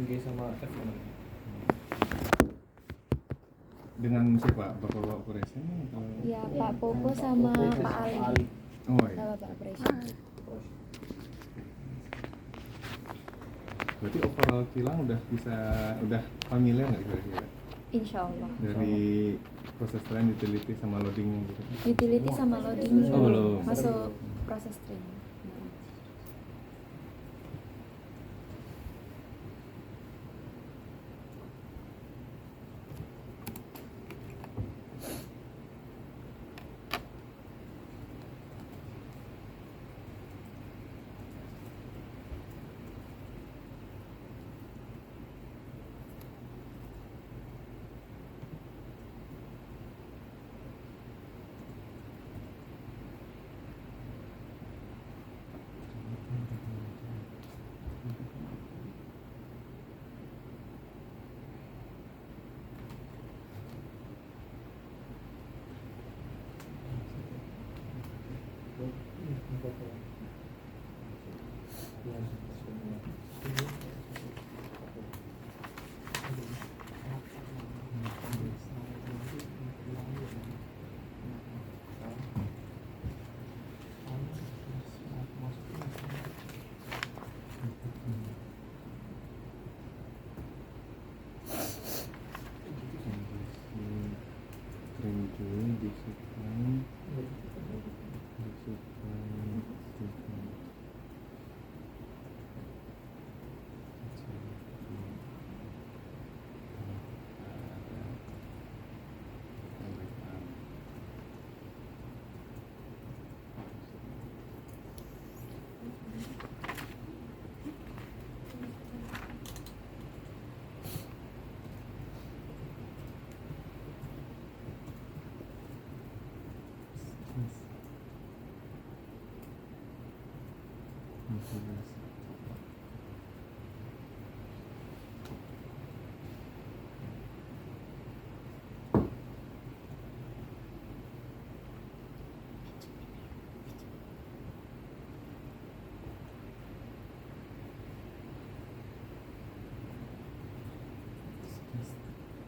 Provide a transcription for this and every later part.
MG sama F mana? Dengan siapa? Bapak operasi atau? Ya Pak Popo sama Pak Ali. Oh iya. Sama Pak Operation. Berarti overall kilang udah familiar nggak kira-kira? Insya Allah. Dari proses train, utility sama loading gitu. Utility sama loading Oh, belum. masuk proses train.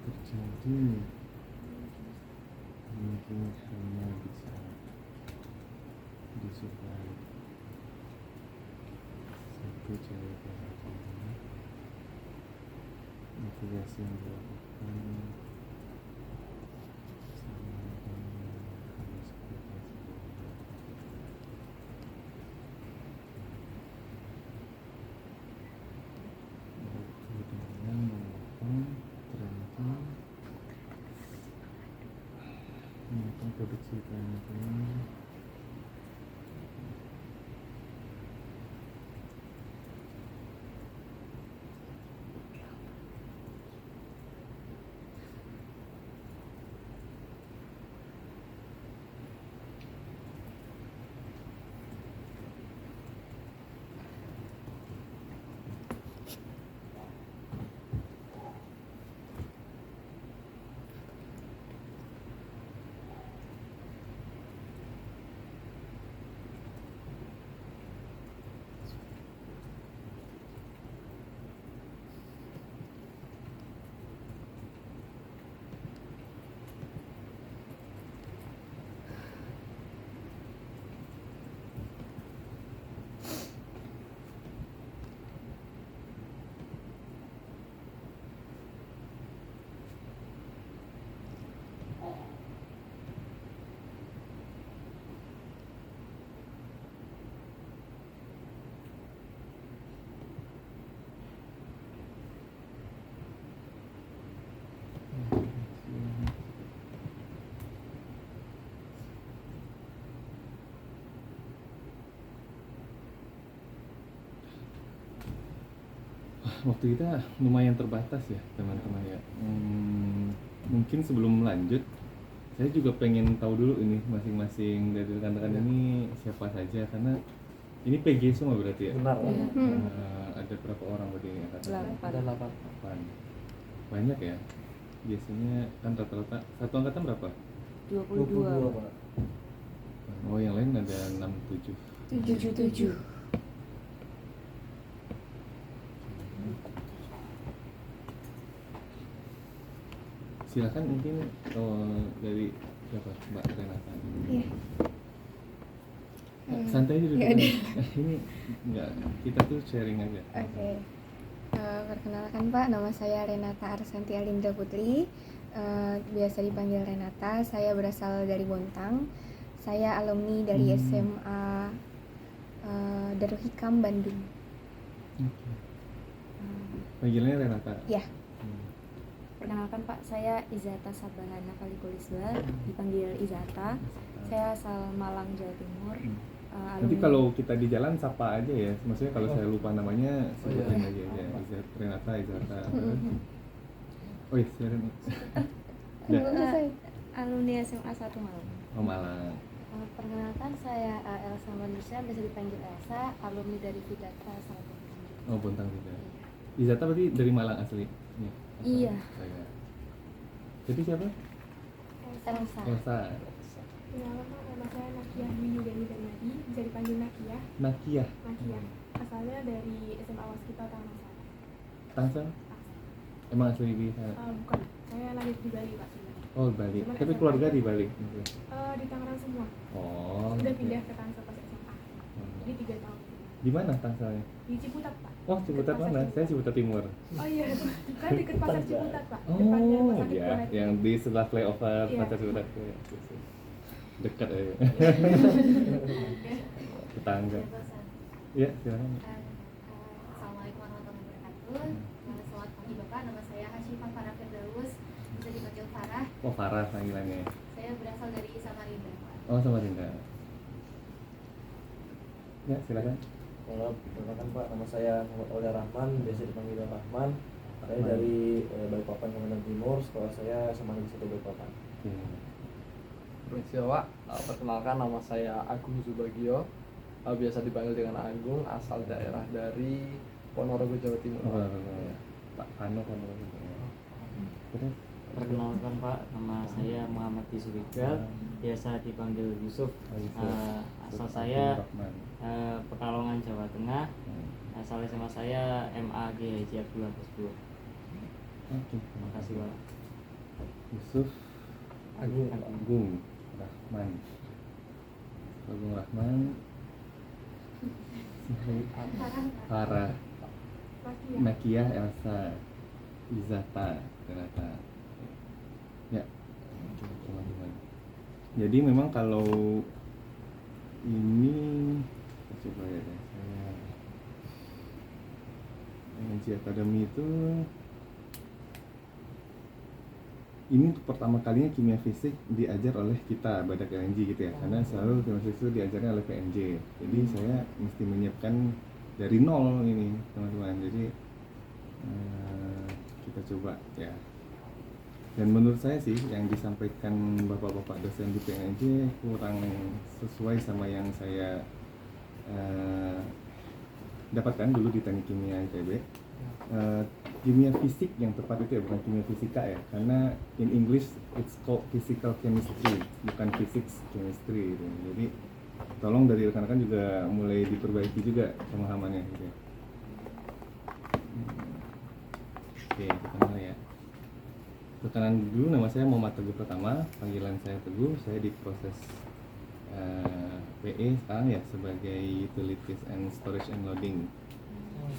Terjadi mungkin hanya bisa disupply satu cewek saja. Navigasi yang dilakukan sama dengan ekspektasi. Dengan melakukan tracking melakukan produksi tracking waktu kita lumayan terbatas ya teman-teman ya. Mungkin sebelum lanjut saya juga pengen tahu dulu ini masing-masing dari rekan-rekan ini siapa saja, karena ini PG semua berarti ya. Benar. Ada berapa orang berarti ini angkatan? Ada 8. 8. Banyak ya. Biasanya kan rata-rata satu angkatan berapa? 22. Pak. Oh, yang lain ada 67. 77. silakan mungkin dari siapa Mbak Renata. Iya. Santai aja dulu. Ya udah. Ini enggak, kita tuh sharing aja. Oke. Perkenalkan Pak, nama saya Renata Arsanti Alindra Putri. Biasa dipanggil Renata. Saya berasal dari Bontang. Saya alumni dari SMA Darul Hikam Bandung. Oke. Panggilannya Renata. Ya. Perkenalkan Pak, saya Izata Sabahana Kalikulisba, dipanggil Izata. Saya asal Malang, Jawa Timur. Nanti kalau kita di jalan sapa aja ya. Maksudnya kalau saya lupa namanya sebutin aja ya. Renata, Izata. Oh iya, silakan. Alumni SMA 1 Malang. Oh, Malang. Perkenalkan saya Elsa Manusia, bisa dipanggil Elsa, alumni dari Vidata Salatiga. Oh, Bontang juga. Izata berarti dari Malang asli? Iya. Saya. Jadi siapa? Elsa. Elsa. Perkenalkan, nama saya Nakia Dwi Yudani Darmadi, bisa dipanggil Nakia. Nakia. Nakia, asalnya dari SMA Waskita Tangsel. Tangsel? Emang asli di sana? Bukan, saya lahir di Bali Pak sebenarnya. Oh, Bali. Cuman Tapi SMA keluarga di aja. Bali. Di Tangerang semua. Oh. Sudah oke. pindah ke Tangsel pas SMA. Jadi 3 tahun. Di mana Tangselnya? Di Ciputat Pak. Oh, Ciputat Dekat mana? Pasar Saya Ciputat Timur. Oh iya, kan dekat pasar Ciputat Pak. Oh, Depannya Rumah Sakit ya, Buah Hati. yang di sebelah flyover Iya. Pasar Ciputat. Ya, dekat aja. Tetangga. Ya, silakan. Assalamualaikum warahmatullahi wabarakatuh. Selamat pagi Bapak, nama saya Hasyifah Farah Firdaus, bisa dipanggil Farah. Oh, Farah panggilannya. Saya berasal dari Samarinda, Pak. Oh, Samarinda. Ya, silakan. Halo, perkenalkan Pak, nama saya Muhammad Aulia Rahman, biasa dipanggil Rahman. Saya Rahman. dari Balikpapan, Kalimantan Timur. Sekolah saya sama Negeri 1 Balikpapan. Oke. Konnichiwa, perkenalkan nama saya Agung Subagio, biasa dipanggil dengan Agung, asal daerah dari Ponorogo, Jawa Timur. Oh, Pak Ano kan. Terus Perkenalkan Pak, nama saya Muhammad Yusufika, biasa dipanggil Yusuf. Asal saya Pekalongan, Jawa Tengah. Asal SMA saya MA Kiai Haji Abdullah Basbul. Oke. Terima kasih Pak. Yusuf Agung Rahman. Agung Rahman. Farah. Nakia. Nakia, Elsa, Izata, Renata. Ya, teman-teman. Jadi memang kalau ini coba ya deh, saya NG Academy itu ini untuk pertama kalinya kimia fisik diajar oleh kita Badak LNG gitu ya, karena selalu kimia fisik itu diajarnya oleh PNJ. Jadi saya mesti menyiapkan dari nol ini teman-teman. Jadi kita coba ya. Dan menurut saya sih yang disampaikan bapak-bapak dosen di PNJ kurang sesuai sama yang saya dapatkan dulu di teknik kimia ITB. Kimia fisik yang tepat itu ya, bukan kimia fisika ya, karena in English it's called physical chemistry, bukan physics chemistry gitu. Jadi tolong dari rekan-rekan juga mulai diperbaiki juga pemahamannya gitu ya. Oke, kita mulai ya. Perkenalan dulu, nama saya Muhammad Teguh Pertama, panggilan saya Teguh. Saya di proses PE sekarang ya sebagai Utilities and Storage and Loading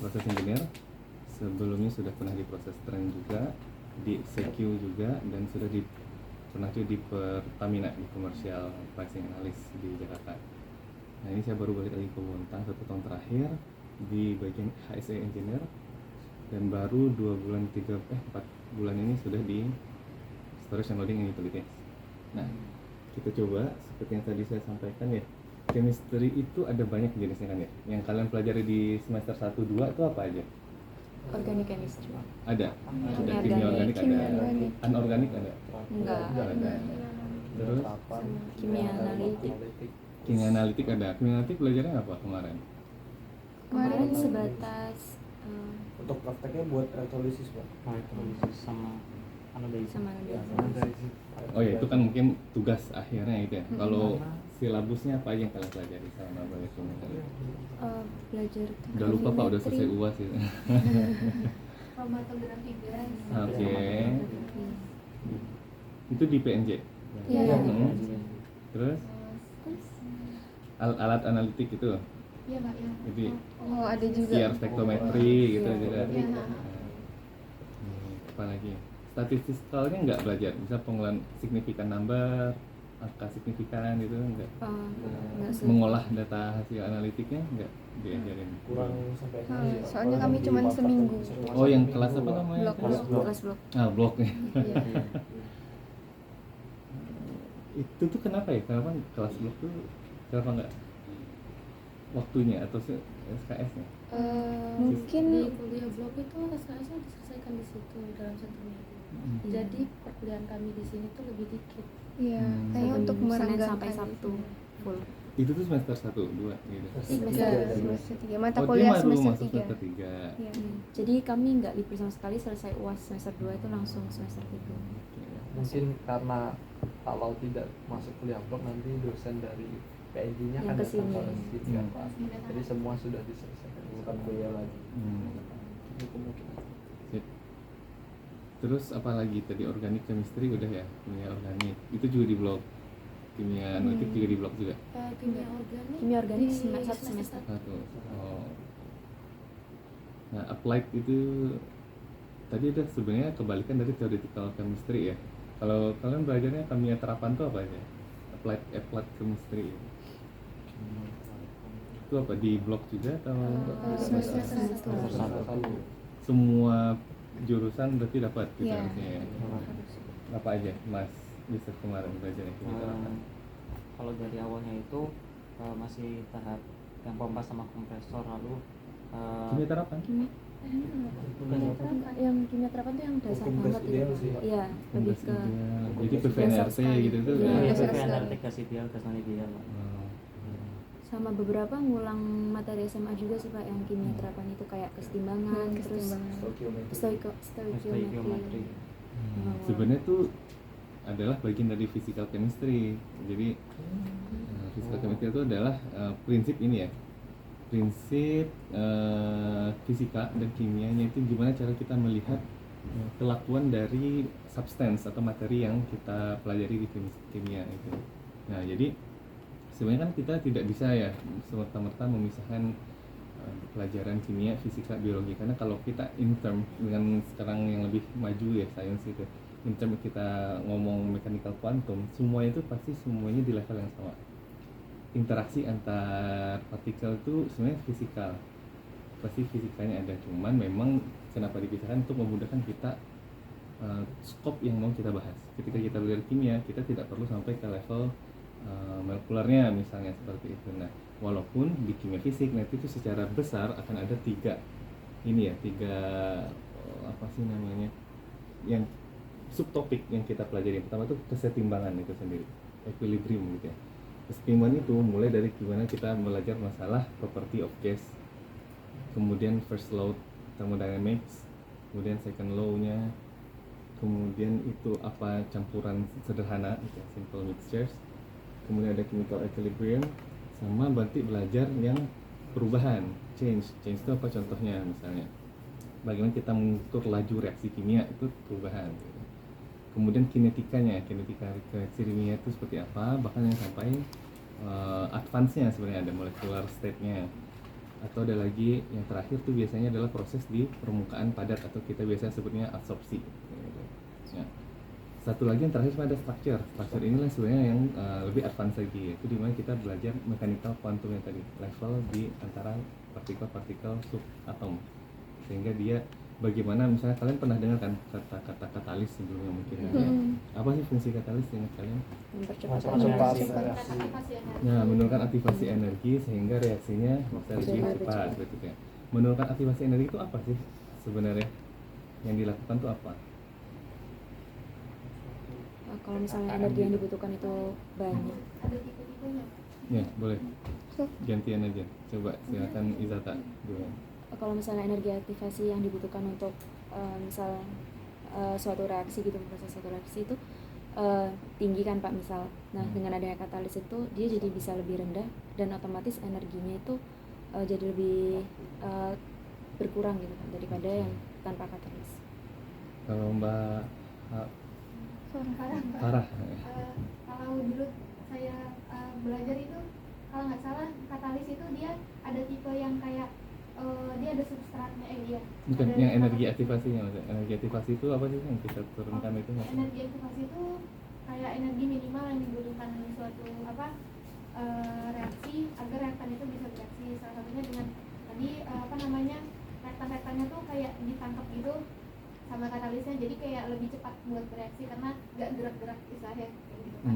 Proses Engineer. Sebelumnya sudah pernah di proses train juga, di CQ juga, dan sudah pernah juga di Pertamina di Commercial Pricing Analyst di Jakarta. Nah ini saya baru balik lagi ke Bontang 1 tahun terakhir di bagian HSE Engineer, dan baru 4 bulan ini sudah di Storage and Loading and Utilities. Nah kita coba seperti yang tadi saya sampaikan ya, chemistry itu ada banyak jenisnya kan ya. Yang kalian pelajari di semester 1-2 itu apa aja? Organic chemistry. Ada Kimia kimia organik, Kimia ada organik. anorganik ada. Enggak. Ada. Terus Kimia analitik. kimia analitik ada. Kimia analitik belajarnya apa kemarin? Kemarin sebatas Untuk prakteknya buat elektrolisis Pak. Elektrolisis sama analisis. sama analitik. Oh ya itu kan mungkin tugas akhirnya itu ya. Kalau silabusnya apa aja yang kalian pelajari sama belajar kimia analitik? Belajar Udah lupa Pak, udah selesai UAS ya. Kromatografi gas. Oke. Itu di PNJ. Iya. Hmm. Terus alat analitik itu, Iya Pak, ya. jadi Oh, ada juga. IR spektrometri gitu Iya. juga. Iya. Apa lagi? Statistiskalnya nggak belajar, bisa pengolahan signifikan number, angka signifikan gitu nggak? Enggak sih. Mengolah data hasil analitiknya nggak diajarin. kurang sampai Soalnya kami cuman seminggu. Oh, yang kelas apa namanya? Blok. Kelas blok. Ah, bloknya. Iya. Itu tuh kenapa ya? Kenapa kelas blok tuh kenapa nggak waktunya atau SKS-nya? Mungkin di kuliah blok itu SKS-nya diselesaikan di situ dalam 1 minggu. Jadi perkuliahan kami di sini tuh lebih dikit. ya kayaknya untuk Senin meranggakan sampai Sabtu full. Itu tuh semester 1, 2 gitu. semester 3 mata Oh, dia kuliah baru semester masuk 3. semester 3. Iya. Jadi kami nggak libur sama sekali, selesai UAS semester 2 itu langsung semester 3. Mungkin karena kalau tidak masuk kuliah blok nanti dosen dari PNJ-nya Yang kan kesini. datang ke sini kan Pak. Jadi semua sudah diselesaikan. bukan kuliah lagi. Ini kemungkinan. Sip. Terus apa lagi tadi, organik chemistry udah ya, kimia organik itu juga di blok, kimia analitik juga di blok juga. Kimia organik. Kimia organik di satu semester. Satu. Oh. Nah, applied itu tadi udah sebenarnya kebalikan dari theoretical chemistry ya. Kalau kalian belajarnya kimia terapan tuh apa aja? Applied chemistry. Itu apa di blok juga atau semester Semester 1. semua jurusan berarti dapat gitu Iya. harusnya ya? Apa aja Mas bisa kemarin belajarnya kimia terapan? Kalau dari awalnya itu masih tahap yang pompa sama kompresor, lalu Kimia terapan? Yang kimia terapan tuh yang dasar Kompres banget ideal itu. sih. Iya, lebih ke Jadi PVNRT gitu tuh. Iya, kan? dasar PVNRT gas ideal, gas non ideal, Pak. Oh. sama beberapa ngulang materi SMA juga sih Pak, yang kimia terapan itu kayak kesetimbangan, terus Stoikiometri. stoikiometri. Stoikiometri. Sebenarnya tuh adalah bagian dari physical chemistry. Jadi physical chemistry itu adalah prinsip ini ya, prinsip fisika dan kimianya itu gimana cara kita melihat kelakuan dari substance atau materi yang kita pelajari di kimia itu. Nah, jadi sebenarnya kan kita tidak bisa ya serta-merta memisahkan pelajaran kimia, fisika, biologi, karena kalau kita in term dengan sekarang yang lebih maju ya sains itu, in term kita ngomong mechanical quantum, semuanya itu pasti semuanya di level yang sama. Interaksi antar partikel itu sebenarnya fisikal, pasti fisikanya ada, cuman memang kenapa dipisahkan untuk memudahkan kita skop yang mau kita bahas. Ketika kita belajar kimia, kita tidak perlu sampai ke level molekulernya misalnya seperti itu. Nah, walaupun di kimia fisik nanti itu secara besar akan ada tiga apa sih namanya, yang subtopik yang kita pelajari. Pertama itu kesetimbangan itu sendiri, equilibrium gitu ya. Kesetimbangan itu mulai dari gimana kita belajar masalah property of gas, kemudian first law thermodynamics, kemudian second law-nya, kemudian itu apa campuran sederhana gitu, simple mixtures, kemudian ada chemical equilibrium, sama berarti belajar yang perubahan, change itu apa contohnya, misalnya bagaimana kita mengukur laju reaksi kimia, itu perubahan gitu. Kemudian kinetika reaksi kimia itu seperti apa, bahkan yang sampai advance-nya sebenarnya ada molecular state-nya, atau ada lagi yang terakhir tuh biasanya adalah proses di permukaan padat atau kita biasa sebutnya adsorpsi gitu. Nah, satu lagi yang terakhir ada structure inilah sebenarnya yang lebih advance lagi, itu dimana kita belajar mechanical quantum yang tadi, level di antara partikel-partikel subatom, sehingga dia bagaimana, misalnya kalian pernah dengar kan kata-kata katalis sebelumnya mungkin ya. Apa sih fungsi katalis yang kalian? Mempercepat Macam-macam reaksi. Aktivasi energi. Nah, menurunkan aktivasi energi sehingga reaksinya bisa lebih cepat gitu ya. Menurunkan aktivasi energi itu apa sih sebenarnya? Yang dilakukan tuh apa? Kalau misalnya energi yang dibutuhkan itu banyak, Ada tipe-tipenya. Ya, boleh. Gantian aja. Coba silakan Izata dulu. kalau misalnya energi aktivasi yang dibutuhkan untuk misal suatu reaksi gitu, proses suatu reaksi itu tinggi kan Pak, misal. Nah, dengan adanya katalis itu dia jadi bisa lebih rendah dan otomatis energinya itu jadi lebih berkurang gitu Pak, daripada yang tanpa katalis. Kalau Mbak Farah. Kalau dulu saya belajar itu, kalau nggak salah katalis itu dia ada tipe yang kayak dia ada substratnya dia. Bukan ada yang energi aktivasinya, maksudnya. Energi aktivasi itu apa sih yang kita turunkan itu maksudnya? Energi aktivasi itu kayak energi minimal yang dibutuhkan suatu reaksi agar reaktan itu bisa bereaksi. Salah satunya dengan tadi reaktan-reaktannya tuh kayak ditangkap gitu sama katalisnya, jadi kayak lebih cepat buat bereaksi karena nggak gerak-gerak istilahnya kayak gitu kan.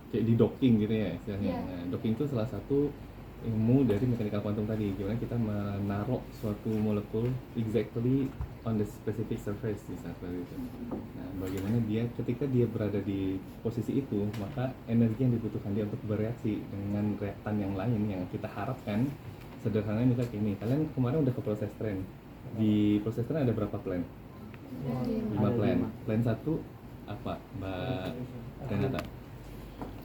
Kayak di docking gitu ya istilahnya. Iya. Nah, docking itu salah satu ilmu dari mekanika kuantum tadi, gimana kita menaruh suatu molekul exactly on the specific surface misalnya itu. Nah, bagaimana dia ketika dia berada di posisi itu, maka energi yang dibutuhkan dia untuk bereaksi dengan reaktan yang lain yang kita harapkan. Sederhananya misalnya ini, kalian kemarin udah ke proses tren. Di proses tren ada berapa plan? 5 plan. Plan 1 apa, Mbak Renata?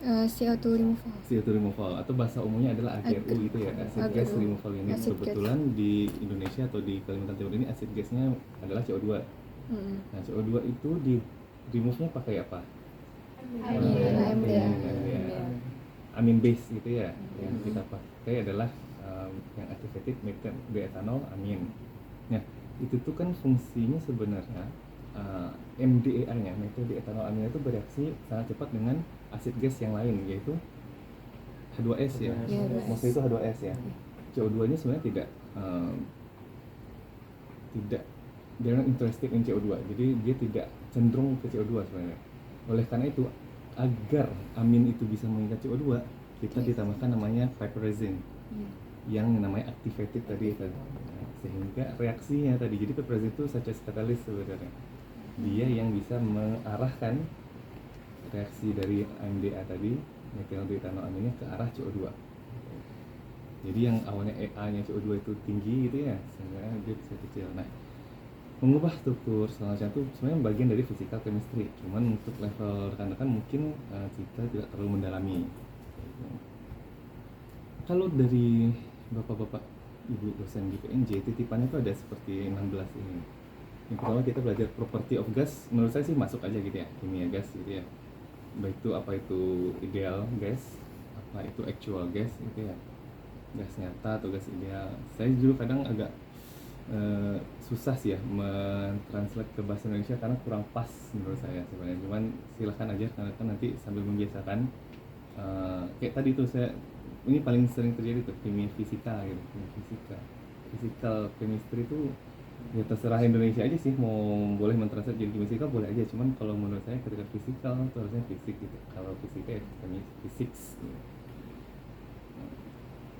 CO2 removal. CO2 removal atau bahasa umumnya adalah AGRU itu ya, acid gas AGRU. removal unit. Acid Kebetulan di Indonesia atau di Kalimantan Timur ini acid gasnya adalah CO2. Nah, CO2 itu di remove-nya pakai apa? AMD. Amin base gitu ya. Yang kita pakai adalah yang activated methyl diethanol amin. Nah, itu tuh kan fungsinya sebenarnya MDEA-nya, methyl diethanol amin itu bereaksi sangat cepat dengan asid gas yang lain, yaitu H2S ya. Maksudnya itu H2S ya. CO2-nya sebenarnya tidak they're not interested in CO2. Jadi dia tidak cenderung ke CO2 sebenarnya. Oleh karena itu, agar amin itu bisa mengikat CO2, kita ditambahkan namanya piperazine. Yang namanya activated tadi kan. Sehingga reaksinya tadi, jadi piperazine itu such as catalyst sebenarnya. Dia yang bisa mengarahkan reaksi dari AMDA tadi, methyl diethanol aminnya ke arah CO2. Jadi yang awalnya EA-nya CO2 itu tinggi gitu ya, sehingga dia bisa kecil. Nah, mengubah struktur segala macam itu sebenarnya bagian dari physical chemistry. Cuman untuk level rekan-rekan mungkin kita tidak terlalu mendalami. Kalau dari bapak-bapak ibu dosen di PNJ, titipannya itu ada seperti 16 ini. Yang pertama kita belajar property of gas, menurut saya sih masuk aja gitu ya, kimia gas gitu ya. Baik itu apa itu ideal gas, apa itu actual gas gitu ya, gas nyata atau gas ideal. Saya dulu kadang agak susah sih ya mentranslate ke bahasa Indonesia karena kurang pas menurut saya sebenarnya. Cuman silahkan aja karena kan nanti sambil membiasakan. Kayak tadi tuh saya, ini paling sering terjadi tuh kimia fisika gitu, kimia fisika, physical chemistry itu ya terserah Indonesia aja sih, mau boleh mentranslate jadi kimia fisika boleh aja. Cuman kalau menurut saya ketika fisikal itu harusnya fisik gitu, kalau fisika ya kimia physics gitu.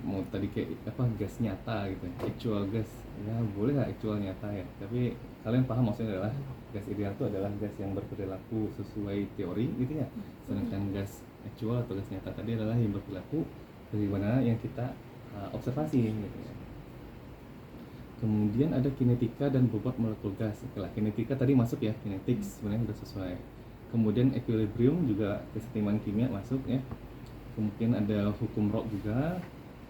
Mau tadi kayak apa gas nyata gitu, actual gas ya boleh lah actual nyata ya, tapi kalian paham maksudnya adalah gas ideal itu adalah gas yang berperilaku sesuai teori gitu ya, sedangkan gas actual atau gas nyata tadi adalah yang berperilaku bagaimana yang kita observasi gitu ya. Kemudian ada kinetika dan bobot molekul gas. Setelah kinetika tadi masuk ya, kinetics sebenarnya sudah sesuai. Kemudian equilibrium juga kesetimbangan kimia masuk ya. Kemudian ada hukum Rock juga.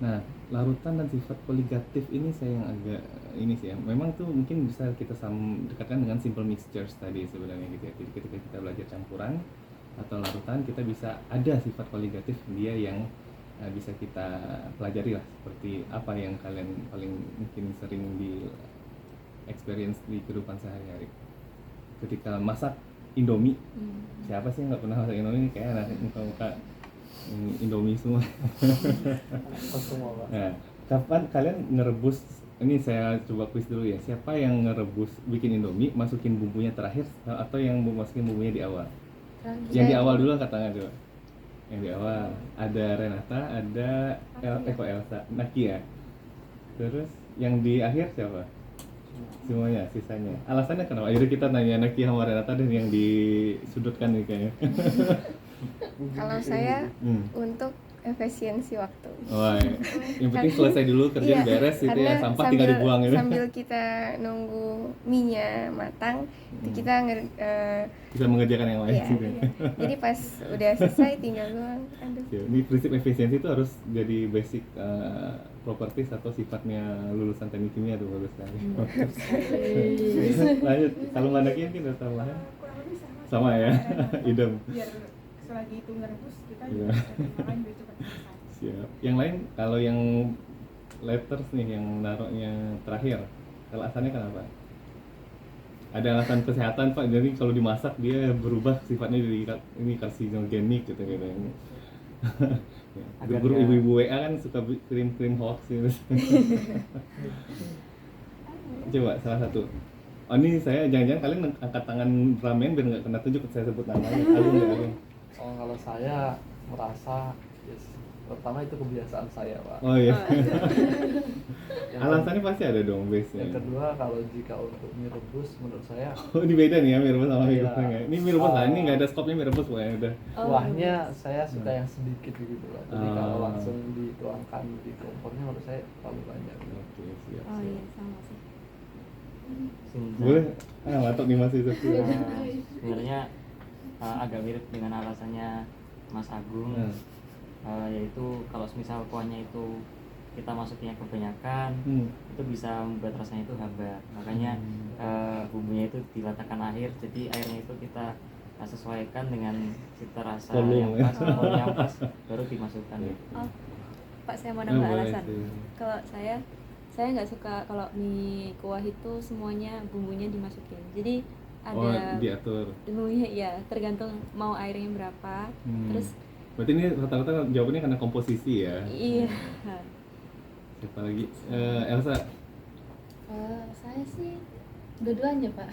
Nah, larutan dan sifat koligatif ini saya yang agak ini sih ya. Memang tuh mungkin bisa kita dekatkan dengan simple mixtures tadi sebenarnya gitu ya. Jadi ketika kita belajar campuran atau larutan, kita bisa ada sifat koligatif dia yang bisa kita pelajari lah, seperti apa yang kalian paling mungkin sering di experience di kehidupan sehari-hari. Ketika masak Indomie, siapa sih yang nggak pernah masak Indomie? Kayak anak muka-muka Indomie semua. Nah, kapan kalian ngerebus? Ini saya coba quiz dulu ya. Siapa yang ngerebus bikin Indomie, masukin bumbunya terakhir atau yang masukin bumbunya di awal? Yang di awal dulu angkat tangan coba. Yang di awal ada Renata, ada Elsa, Naki ya. Terus yang di akhir siapa? Semuanya, sisanya. Alasannya kenapa? Jadi kita nanya Naki sama Renata dan yang disudutkan nih kayaknya. Kalau saya untuk efisiensi waktu. Wah, yang penting selesai dulu kerjaan beres gitu ya, sampah tinggal dibuang gitu. Sambil kita nunggu mie-nya matang, itu kita bisa mengerjakan yang lain iya, gitu. iya. Jadi pas udah selesai tinggal buang. Aduh. Ini prinsip efisiensi itu harus jadi basic properties atau sifatnya lulusan teknik kimia tuh, bagus sekali. Lanjut, kalau Mbak Naki mungkin ada tambahan? Sama ya, idem. Biar selagi itu ngerebus kita Iya. juga bisa makan biar cepat masak. Siap. Yang lain kalau yang letters nih yang naruhnya terakhir, alasannya kenapa? Ada alasan kesehatan Pak, jadi kalau dimasak dia berubah sifatnya dari ini karsinogenik gitu gitu. Agar Guru nggak- ibu-ibu WA kan suka kirim hoax gitu. Coba salah satu. Oh ini saya jangan-jangan kalian angkat tangan ramen biar nggak kena tunjuk saya sebut namanya. Agung ya Agung. Oh, kalau saya merasa pertama itu kebiasaan saya, Pak. Oh iya. Yang Alasannya pasti ada dong base-nya. Yang kedua, kalau jika untuk mie rebus menurut saya Oh ini beda nih ya mie rebus sama mie Iya. goreng ya. Ini mie rebus lah, ini nggak ada skopnya mie rebus pokoknya udah. kuahnya saya suka yang sedikit begitu, Pak. Jadi kalau Ah. langsung dituangkan di kompornya menurut saya terlalu banyak. Oke siap. Oh siap. iya sama sih. Boleh? Mantap nih Mas itu. Sebenarnya agak mirip dengan alasannya Mas Agung, yaitu kalau misal kuahnya itu kita masuknya kebanyakan, itu bisa membuat rasanya itu hambar. Makanya bumbunya itu diletakkan akhir, jadi airnya itu kita sesuaikan dengan cita rasa yang Volume, pas, volume yang pas, baru dimasukkan. Oh, Pak saya mau Oh, nambah boleh alasan. sih. Kalau saya nggak suka kalau mie kuah itu semuanya bumbunya dimasukin. Jadi Oh ada diatur. bumbunya ya tergantung mau airnya berapa. Terus Berarti ini rata-rata jawabannya karena komposisi ya. iya. Siapa lagi? Elsa. Saya sih dua-duanya Pak.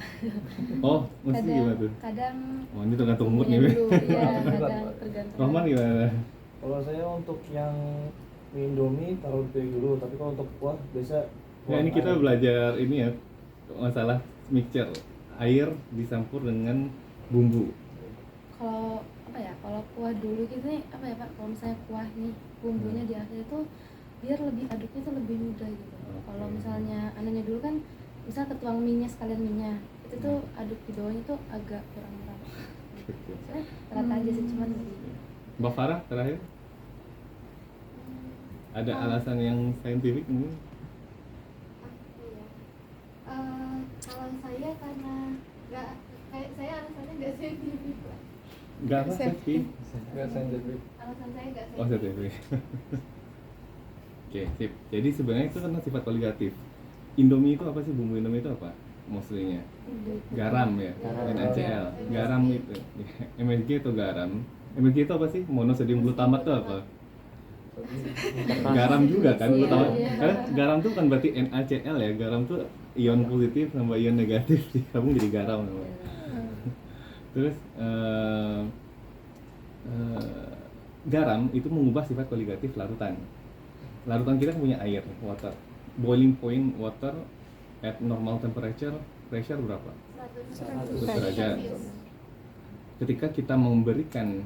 Oh, mesti gimana tuh? Kadang Oh ini tergantung mood bumbunya nih. dulu, iya, Bukan, kadang Pak. tergantung. Rohman gimana? Kalau saya untuk yang mie Indomie taruh di piring dulu, tapi kalau untuk kuah biasa Ya ini kita belajar ini ya masalah mixture air dicampur dengan bumbu. Kalau apa ya, kalau kuah dulu gitu nih apa ya Pak, kalau misalnya kuah nih bumbunya di akhir itu biar lebih aduknya tuh lebih mudah gitu. Kalau misalnya anunya dulu kan misal ketuang minyak sekalian minyak itu tuh aduk di bawahnya tuh agak kurang merata. Soalnya rata aja sih cuman lebih. Mbak Farah terakhir ada alasan yang saintifik mungkin? Kalau saya karena nggak kayak saya alasannya nggak saintifik lah. Enggak apa sih? Nggak saintifik. Alasan saya nggak Oh saintifik. saintifik. Oke, sip. Jadi sebenarnya itu kan sifat kualitatif. Indomie itu apa sih? Bumbu Indomie itu apa? Maksudnya garam ya, NaCl. Garam itu. MSG itu garam. MSG itu apa sih? Monosodium glutamat itu apa? Garam juga kan? Glutamat. Garam itu kan berarti NaCl ya. Garam tuh ion positif sama ion negatif digabung jadi garam namanya. Terus garam itu mengubah sifat kualitatif larutan. Larutan kita punya air, water. Boiling point water at normal temperature, pressure berapa? 100 derajat. Ketika kita memberikan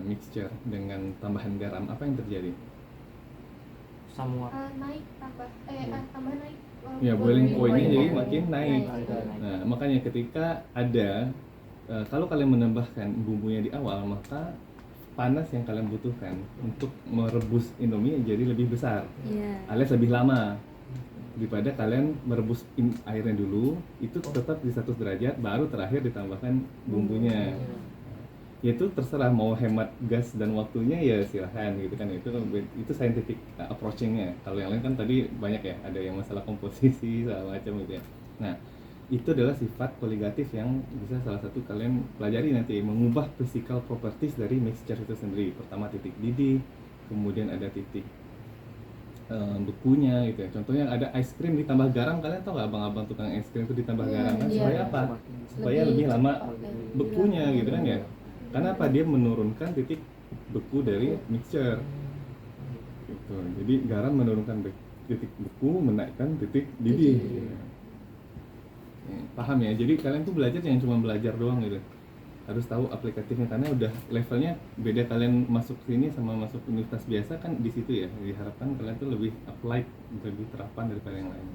mixture dengan tambahan garam, apa yang terjadi? Semua Naik tambah naik. Ya, boiling point-nya jadi makin naik. naik. Nah, makanya ketika ada kalau kalian menambahkan bumbunya di awal, maka panas yang kalian butuhkan untuk merebus Indomie jadi lebih besar, Iya. alias lebih lama daripada kalian merebus airnya dulu. Itu tetap di 100 derajat, baru terakhir ditambahkan bumbunya. Itu terserah mau hemat gas dan waktunya ya silahkan gitu kan. Itu scientific approachingnya. Kalau yang lain kan tadi banyak ya, ada yang masalah komposisi segala macam gitu ya. Nah, itu adalah sifat kualitatif yang bisa salah satu kalian pelajari nanti, mengubah physical properties dari mixture itu sendiri. Pertama titik didih, kemudian ada titik bekunya gitu ya. Contohnya ada ice cream ditambah garam, kalian tau nggak abang-abang tukang es krim itu ditambah garam kan? Iya. Supaya apa? Supaya lebih lama bekunya gitu kan ya. Karena apa? Dia menurunkan titik beku dari mixture. Gitu. Jadi garam menurunkan titik beku, menaikkan titik didih. Paham ya? Jadi kalian tuh belajar jangan cuma belajar doang gitu. Harus tahu aplikatifnya, karena udah levelnya beda kalian masuk sini sama masuk universitas biasa kan di situ ya. Diharapkan kalian tuh lebih applied, lebih terapan daripada yang lain.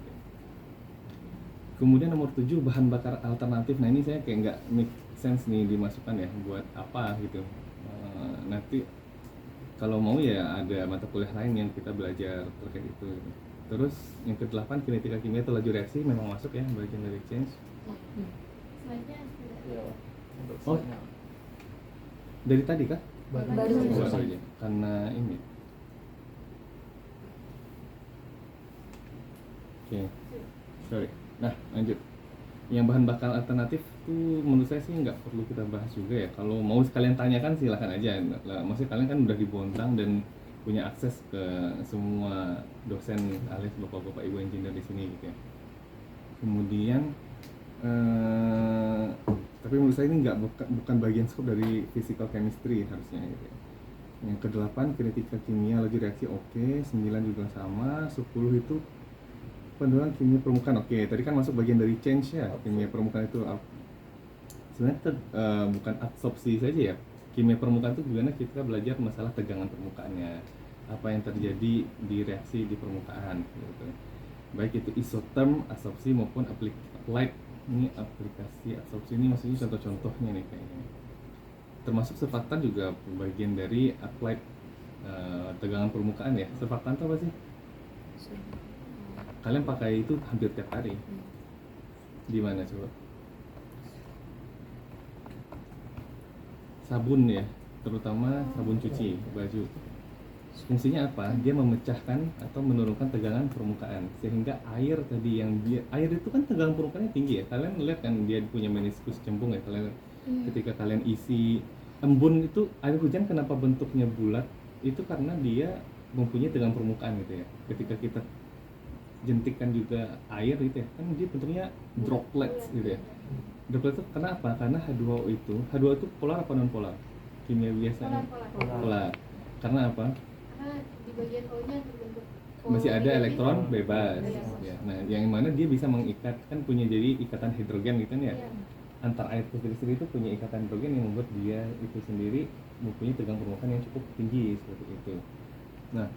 Kemudian nomor 7, bahan bakar alternatif. Nah ini saya kayak nggak make sense nih dimasukkan ya, buat apa gitu. Nanti kalau mau ya ada mata kuliah lain yang kita belajar terkait itu gitu. Terus yang ke-8, kinetika kimia atau laju reaksi memang masuk ya, bagian dari change. Slide-nya tidak. Iya, Pak. Untuk Oh, dari tadi kah? Baru Baru selesai. aja. Karena ini. Oke, sorry. Nah, lanjut. Yang bahan bakar alternatif tuh menurut saya sih nggak perlu kita bahas juga ya. Kalau mau sekalian tanyakan silahkan aja. Lah, maksudnya kalian kan udah di Bontang dan punya akses ke semua dosen alias bapak-bapak ibu engineer di sini gitu ya. Kemudian tapi menurut saya ini bukan bagian skop dari physical chemistry harusnya gitu ya. Yang ke-8 kritika kimia lagi reaksi oke, 9 juga sama, 10 itu pendulang kimia permukaan. Oke, tadi kan masuk bagian dari change ya. Kimia permukaan itu sebenarnya bukan absorpsi saja ya. Kimia permukaan itu gimana kita belajar masalah tegangan permukaannya, apa yang terjadi di reaksi di permukaan gitu. Baik itu isotherm, absorpsi maupun applied. Ini aplikasi absorpsi ini maksudnya contoh-contohnya nih kayaknya. Termasuk surfaktan juga bagian dari applied tegangan permukaan ya. Surfaktan itu apa sih? Kalian pakai itu hampir tiap hari. Di mana coba? Sabun ya, terutama sabun cuci baju. Fungsinya apa? Dia memecahkan atau menurunkan tegangan permukaan sehingga air tadi air itu kan tegangan permukaannya tinggi ya. Kalian lihat kan dia punya meniskus cembung ya. Kalian ketika kalian isi embun itu air hujan kenapa bentuknya bulat? Itu karena dia mempunyai tegangan permukaan gitu ya. Ketika kita jentikkan juga air gitu ya, kan dia bentuknya droplets gitu ya. Droplets itu kenapa? Karena H2O itu polar apa non polar? Kimia biasa polar. Karena apa? Karena di bagian O-nya terbentuk Masih ada negatif. elektron bebas. Bebas. Ya. Nah, yang mana dia bisa mengikat, kan punya jadi ikatan hidrogen gitu kan ya. Iya. Antar air ke sendiri itu punya ikatan hidrogen yang membuat dia itu sendiri mempunyai tegangan permukaan yang cukup tinggi seperti itu. Nah,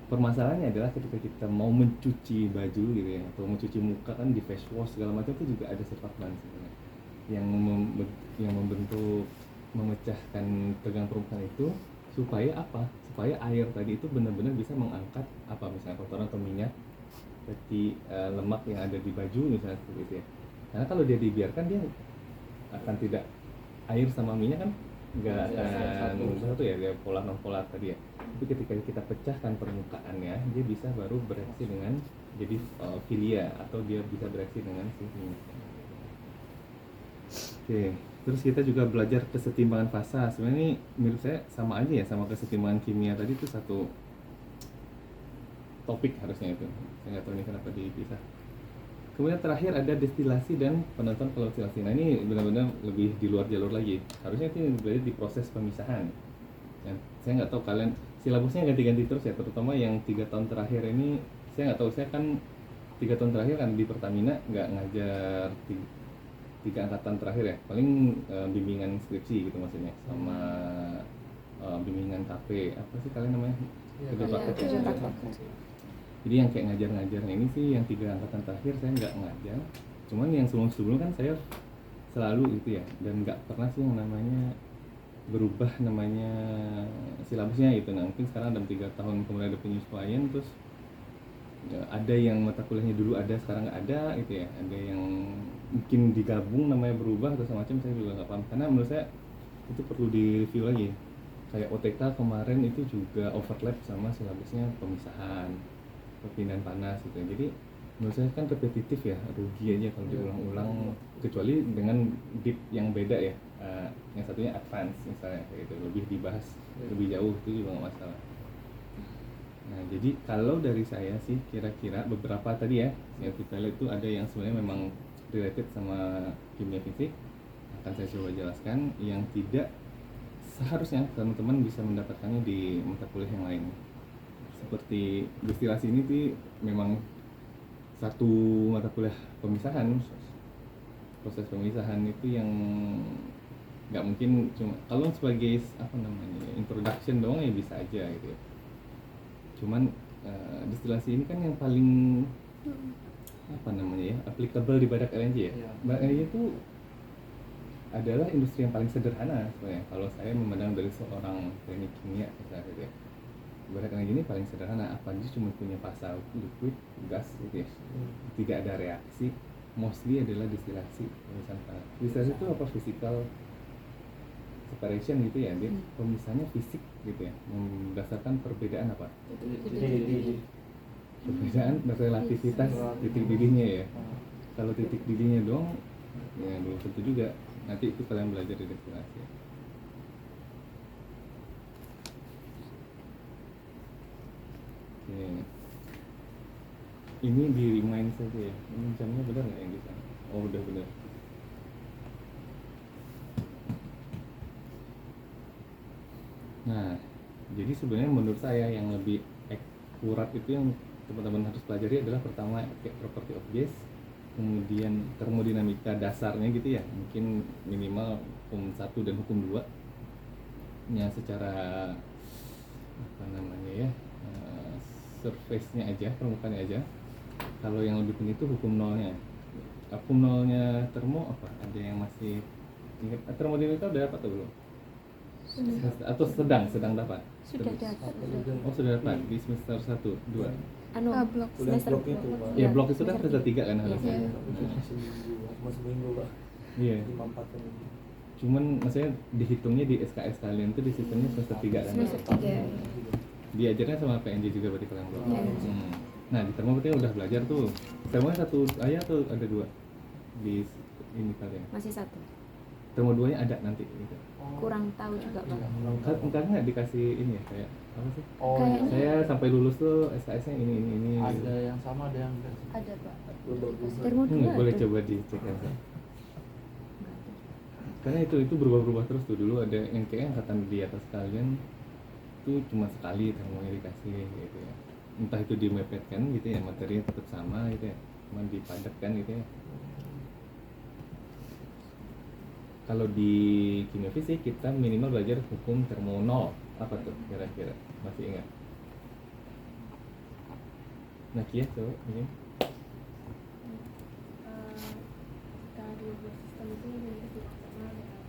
permasalahannya adalah ketika kita mau mencuci baju gitu ya, atau mencuci muka kan di face wash segala macam itu juga ada surfaktan sebenarnya yang membentuk memecahkan tegangan permukaan itu supaya apa? Supaya air tadi itu benar-benar bisa mengangkat apa misalnya kotoran atau minyak seperti lemak yang ada di baju misalnya seperti itu ya. Karena kalau dia dibiarkan dia akan tidak, air sama minyak kan nggak akan satu ya, dia polar non polar tadi ya. Tapi ketika kita pecahkan permukaannya, dia bisa baru bereaksi dengan jadi filia atau dia bisa bereaksi dengan si minyak. Oke, terus kita juga belajar kesetimbangan fasa. Sebenarnya ini menurut saya sama aja ya sama kesetimbangan kimia tadi, itu satu topik harusnya itu. Saya nggak tahu ini kenapa dipisah. Kemudian terakhir ada destilasi dan penonton kalkulasi. Nah ini benar-benar lebih di luar jalur lagi. Harusnya itu berada di proses pemisahan. Ya, saya nggak tahu kalian silabusnya ganti-ganti terus ya, terutama yang 3 tahun terakhir ini. Saya nggak tahu, saya kan 3 tahun terakhir kan di Pertamina nggak ngajar 3 angkatan terakhir ya. Paling bimbingan skripsi gitu maksudnya, sama bimbingan KP. Apa sih kalian namanya? Kerja praktek. Jadi yang kayak ngajar-ngajarnya ini sih yang 3 angkatan terakhir saya nggak ngajar. Cuman yang sebelum-sebelum kan saya selalu itu ya, dan nggak pernah sih yang namanya berubah namanya silabusnya gitu. Nah mungkin sekarang dalam 3 tahun kemudian ada penyesuaian, terus ya, ada yang mata kuliahnya dulu ada sekarang nggak ada gitu ya. Ada yang mungkin digabung namanya berubah atau semacam, saya juga nggak paham. Karena menurut saya itu perlu di review lagi. Kayak OTK kemarin itu juga overlap sama silabusnya pemisahan, perpindahan panas gitu. Jadi menurut saya kan repetitif ya, rugi aja kalau diulang-ulang, kecuali dengan deep yang beda ya. Yang satunya advance misalnya kayak gitu, lebih dibahas lebih jauh, itu juga nggak masalah. Nah jadi kalau dari saya sih kira-kira beberapa tadi ya yang kita lihat itu ada yang sebenarnya memang related sama kimia fisik, akan saya coba jelaskan. Yang tidak seharusnya teman-teman bisa mendapatkannya di mata kuliah yang lain. Seperti destilasi ini sih memang satu mata kuliah pemisahan, proses pemisahan itu yang nggak mungkin cuma kalau sebagai apa namanya introduction doang ya bisa aja gitu ya. Cuman destilasi ini kan yang paling apa namanya ya applicable di Badak LNG ya. Badak LNG itu adalah industri yang paling sederhana sebenarnya kalau saya memandang dari seorang teknik kimia misalnya gitu ya. Badak LNG ini paling sederhana, apa dia cuma punya fasa liquid, gas gitu ya. Tidak ada reaksi, mostly adalah destilasi. Destilasi itu apa? Physical separation gitu ya, dia pemisahannya fisik gitu ya, berdasarkan perbedaan apa? Perbedaan relativitas titik didihnya ya. Kalau titik didihnya doang ya belum tentu juga. Nanti itu kalian belajar di destinasi. Oke. Ini di remind saja ya. Ini jamnya benar nggak yang di sana? Oh udah benar. Nah, jadi sebenarnya menurut saya yang lebih akurat itu yang teman-teman harus pelajari adalah pertama property of gas, kemudian termodinamika dasarnya gitu ya, mungkin minimal hukum 1 dan hukum 2 nya secara apa namanya ya, surface-nya aja, permukaannya aja. Kalau yang lebih penting itu hukum nolnya. Hukum nolnya termo apa? Ada yang masih ingat? Termodinamika udah dapat atau belum? Atau sedang dapat? Sudah dapat. Oh sudah dapat di semester 1, 2. Blok. Semester blok itu, Pak. Ya blok itu kan semester 3 kan harusnya. Cuma seminggu, Pak. Iya. 5-4 seminggu. Cuman maksudnya dihitungnya di SKS kalian tuh di sistemnya semester 3 kan? Semester 3. Diajarnya sama PNJ juga berarti kalian blok. Iya. Nah di termo berarti udah belajar tuh. Termonya 1 aja atau ada 2 di ini kalian? masih 1. Termo 2 nya ada nanti gitu. Kurang tahu juga Pak. Enggak nggak dikasih ini ya kayak apa sih? Oh, Kayaknya- Saya sampai lulus tuh SKS-nya ini. ada yang sama, ada yang enggak. Ada Pak. Termo 2 Boleh ada. coba dicek ya. Karena itu berubah-ubah terus tuh. Dulu ada yang kayak angkatan di atas kalian tuh cuma sekali termonya dikasih gitu ya. Entah itu dimepetkan gitu ya, materinya tetap sama gitu ya, cuma dipadatkan gitu ya. Kalau di kimia fisik kita minimal belajar hukum termo 0. Apa tuh kira-kira? Masih ingat? Nah Kia coba ini. Jika dua buah sistem itu memiliki tidak sama dengan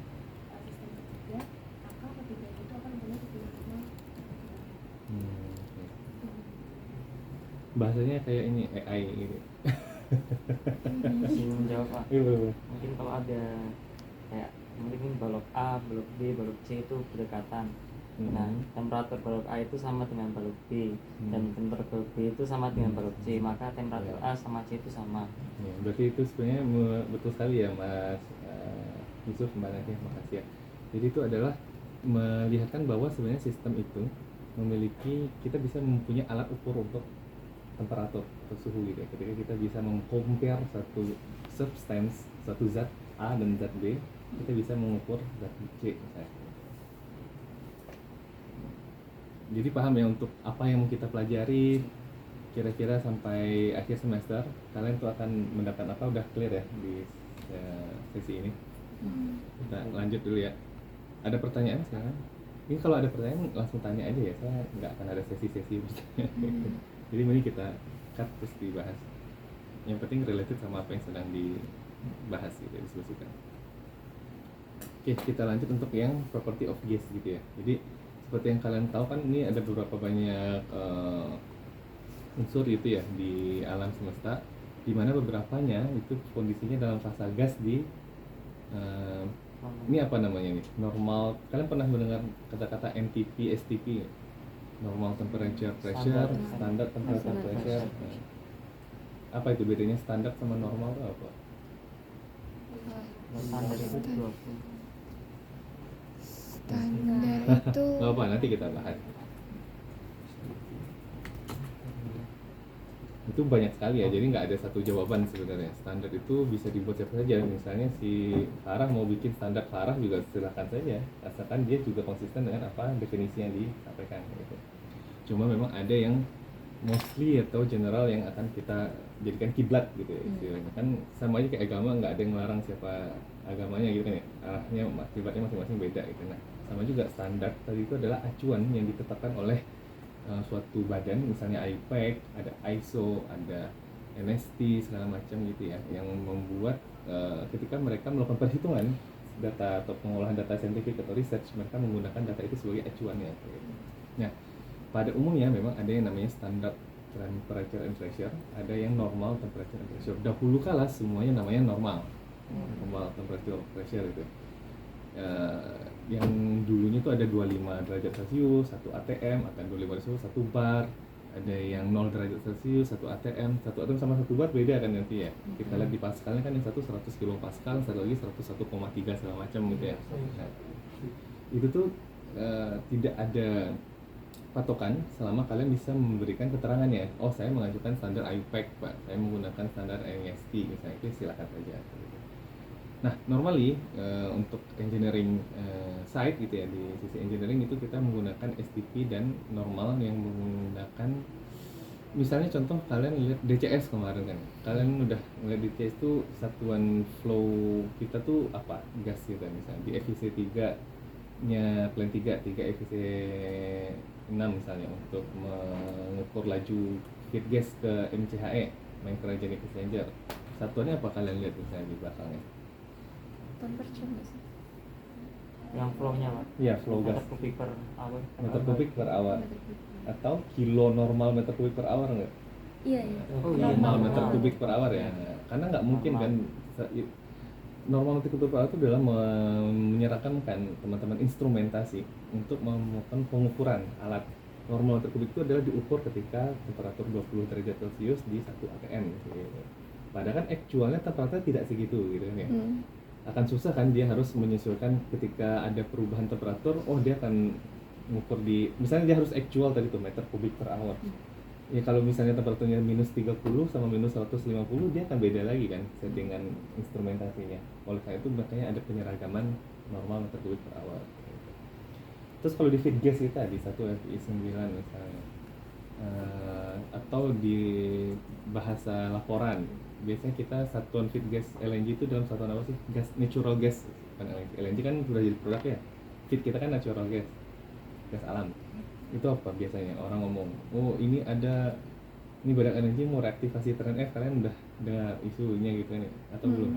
sistem ketiga, maka ketiga itu akan mempunyai kesimpulan sama. Oke. Bahasanya kayak ini AI gitu. Masih menjawab Pak. Iya betul. Mungkin kalau ada kayak mungkin balok A, balok B, balok C itu berdekatan. Nah, temperatur balok A itu sama dengan balok B dan temperatur B itu sama dengan balok C, maka temperatur A sama C itu sama. Ya, berarti itu sebenarnya betul sekali ya Mas Yusuf, Mbak Nadia, makasih ya. Jadi itu adalah melihatkan bahwa sebenarnya sistem itu memiliki, kita bisa mempunyai alat ukur untuk temperatur atau suhu gitu ya. Ketika kita bisa mengcompare satu substance, satu zat A dan zat B, kita bisa mengukur zat C misalnya. Jadi paham ya untuk apa yang mau kita pelajari kira-kira sampai akhir semester, kalian tuh akan mendapatkan apa, udah clear ya di sesi ini. Kita lanjut dulu ya. Ada pertanyaan sekarang? Ini kalau ada pertanyaan langsung tanya aja ya, saya nggak akan ada sesi-sesi bertanya. Jadi mari kita cut terus dibahas. Yang penting related sama apa yang sedang dibahas gitu, diskusikan. Oke, kita lanjut untuk yang property of gas gitu ya. Jadi seperti yang kalian tahu kan ini ada beberapa banyak unsur itu ya di alam semesta, di mana beberapanya itu kondisinya dalam fase gas di ini apa namanya nih, normal. Kalian pernah mendengar kata-kata NTP, STP, normal temperature pressure, standar temperature pressure. Apa itu bedanya standar sama normal itu apa? Standar itu 20. Standar itu Gak apa, nanti kita bahas. Itu banyak sekali ya, jadi nggak ada satu jawaban sebenarnya. Standar itu bisa dibuat siapa saja. Misalnya si Farah mau bikin standar Farah juga silahkan saja, asalkan dia juga konsisten dengan apa definisi yang disampaikan gitu. Cuma memang ada yang mostly atau general yang akan kita jadikan kiblat gitu ya istilahnya. Kan sama aja kayak agama, nggak ada yang melarang siapa agamanya gitu kan ya, arahnya kiblatnya masing-masing beda gitu. Nah sama juga standar tadi itu adalah acuan yang ditetapkan oleh suatu badan, misalnya IPAC, ada ISO, ada NST segala macam gitu ya, yang membuat ketika mereka melakukan perhitungan data atau pengolahan data saintifik atau research, mereka menggunakan data itu sebagai acuannya gitu. Nah pada umumnya memang ada yang namanya standar temperature and pressure, ada yang normal temperature and pressure. Dahulu kala semuanya namanya normal temperature pressure itu. yang dulunya tuh ada 25 derajat Celcius, 1 ATM, akan 25 derajat Celcius, 1 bar, ada yang 0 derajat Celcius, 1 ATM sama 1 bar beda kan nanti ya. Kita lihat di Pascalnya kan yang satu 100 kilopascal, satu lagi 101,3 segala macam gitu ya. Nah, itu tuh tidak ada patokan selama kalian bisa memberikan keterangannya. Oh, saya mengajukan standar IUPAC, Pak. Saya menggunakan standar NIST misalnya, itu silakan saja. Nah, normally untuk engineering site gitu ya, di sisi engineering itu kita menggunakan STP dan normal yang menggunakan, misalnya contoh kalian lihat DCS kemarin kan, kalian udah ngeliat DCS itu satuan flow kita tuh apa, gas gitu misalnya di FVC 3 nya plan 3 FVC 6 misalnya, untuk mengukur laju feed gas ke MCHE, microgenic exchanger. Satuannya apa kalian lihat misalnya di belakangnya? Temperature nggak sih? Yang flow-nya Pak. Iya, flow gas. Meter kubik per hour. Meter kubik per hour. Atau kilo normal meter kubik per hour nggak? Iya, iya. Oh iya, Normal normal. meter kubik per hour ya. Karena nggak mungkin kan normal meter kubik per hour itu adalah menyerahkan kan teman-teman instrumentasi untuk melakukan pengukuran alat. Normal meter kubik itu adalah diukur ketika temperatur 20 derajat Celcius di 1 atm gitu. Padahal kan actualnya temperatur tidak segitu gitu kan ya. Akan susah kan dia harus menyesuaikan ketika ada perubahan temperatur. Oh, dia akan mengukur di, misalnya dia harus actual tadi tuh meter kubik per hour. Ya kalau misalnya temperaturnya minus 30 sama minus 150, dia akan beda lagi kan settingan instrumentasinya. Oleh karena itu makanya ada penyeragaman normal meter kubik per hour. Terus kalau di feed gas kita di 1 FI 9 misalnya, atau di bahasa laporan, biasanya kita satuan feed gas LNG itu dalam satuan apa sih? Gas, natural gas kan. LNG kan sudah jadi produk ya. Feed kita kan natural gas, gas alam. Itu apa biasanya orang ngomong, oh ini Badak LNG mau reaktivasi Tren F, kalian udah dengar isunya gitu nih atau belum?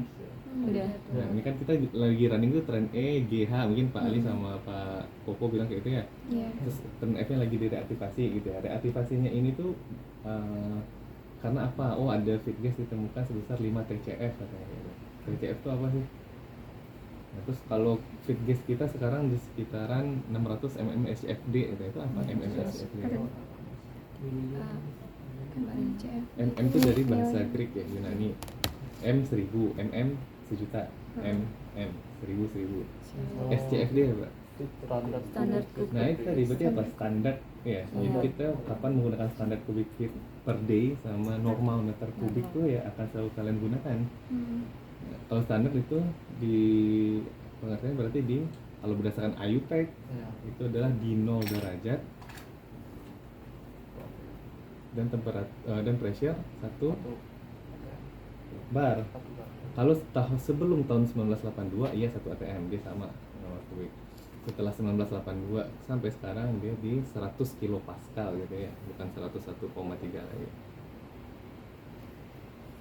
Udah. Nah, ini kan kita lagi running tuh Tren E, GH, mungkin Pak Ali sama Pak Koko bilang kayak gitu ya. Iya. Terus Tren F nya lagi direaktivasi gitu ya. Reaktivasinya ini tuh karena apa? Oh, ada feed gas ditemukan sebesar 5 TCF katanya gitu. TCF itu apa sih? Nah, terus kalau feed gas kita sekarang di sekitaran 600 mmSCFD gitu. Itu apa mmSCFD? MM itu dari bahasa Greek ya, Yunani. M 1000, mm 1.000.000, mm 1000. SCFD ya, Pak? Standar Nah, itu tadi berarti apa? Standar ya. Jadi kita kapan menggunakan standar kubik feet per day sama normal meter kubik tuh ya akan selalu kalian gunakan. Nah, kalau standar itu di pengertiannya berarti di, kalau berdasarkan IUPAC itu adalah di 0 derajat dan temperatur dan pressure 1 bar. Kalau sebelum tahun 1982 iya 1 atm dia sama dengan kubik. Setelah 1982 sampai sekarang dia di 100 kilopascal gitu ya, bukan 101,3 lagi.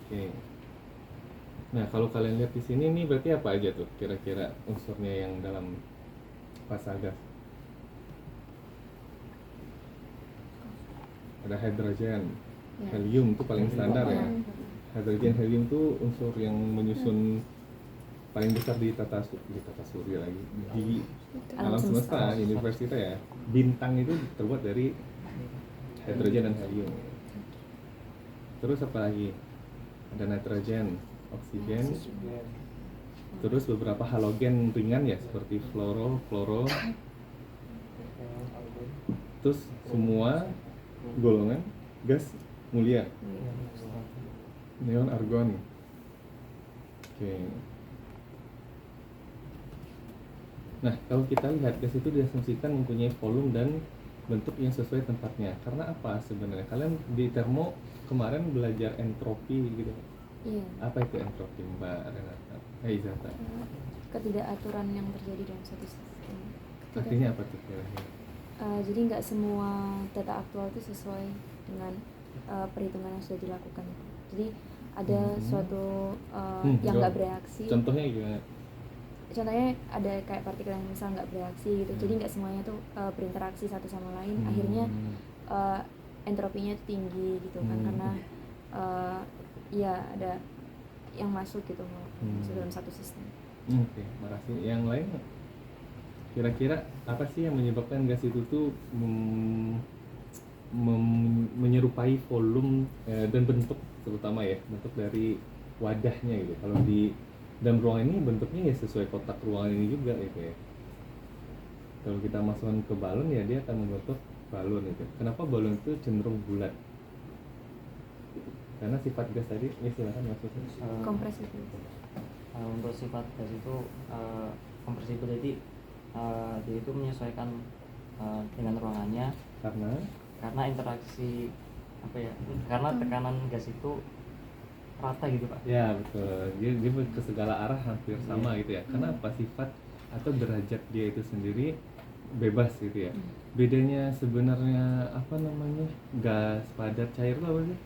Oke. Nah, kalau kalian lihat di sini nih berarti apa aja tuh kira-kira unsurnya yang dalam fasa gas? Ada hidrogen, helium itu paling standar ya. Hidrogen, helium tuh unsur yang menyusun paling besar di tata surya lagi, di alam semesta universe kita ya. Bintang itu terbuat dari hidrogen dan helium. Terus apa lagi? Ada nitrogen, oksigen, terus beberapa halogen ringan ya seperti fluoro, terus semua golongan gas mulia, neon, argon. Oke. Nah, kalau kita lihat gas itu diasumsikan mempunyai volume dan bentuk yang sesuai tempatnya. Karena apa sebenarnya? Kalian di termo kemarin belajar entropi gitu. Iya. Apa itu entropi, Mbak Renata? Izata. Ketidakaturan yang terjadi dalam suatu sistem. Artinya apa tuh kira-kira? Jadi nggak semua data aktual itu sesuai dengan perhitungan yang sudah dilakukan. Jadi ada suatu yang nggak bereaksi. Contohnya gimana? Contohnya ada kayak partikel yang misal nggak bereaksi gitu. Jadi nggak semuanya tuh berinteraksi satu sama lain. Akhirnya entropinya tinggi gitu kan, karena ya ada yang masuk gitu masuk dalam satu sistem. Oke, makasih. Yang lain? kira-kira apa sih yang menyebabkan gas itu tuh menyerupai volume dan bentuk, terutama ya bentuk dari wadahnya gitu. Kalau di dalam ruangan ini bentuknya ya sesuai kotak ruangan ini juga gitu ya. Kalau kita masukkan ke balon ya dia akan membentuk balon itu. Kenapa balon itu cenderung bulat? Karena sifat gas tadi, ya silakan maksudnya. Compressibility. Untuk sifat gas itu compressibility, dia itu menyesuaikan dengan ruangannya karena interaksi karena tekanan gas itu rata gitu Pak. Ya betul, dia ke segala arah hampir sama gitu ya. Karena apa, sifat atau derajat dia itu sendiri bebas gitu ya. Bedanya sebenarnya apa namanya, gas, padat, cair itu apa sih?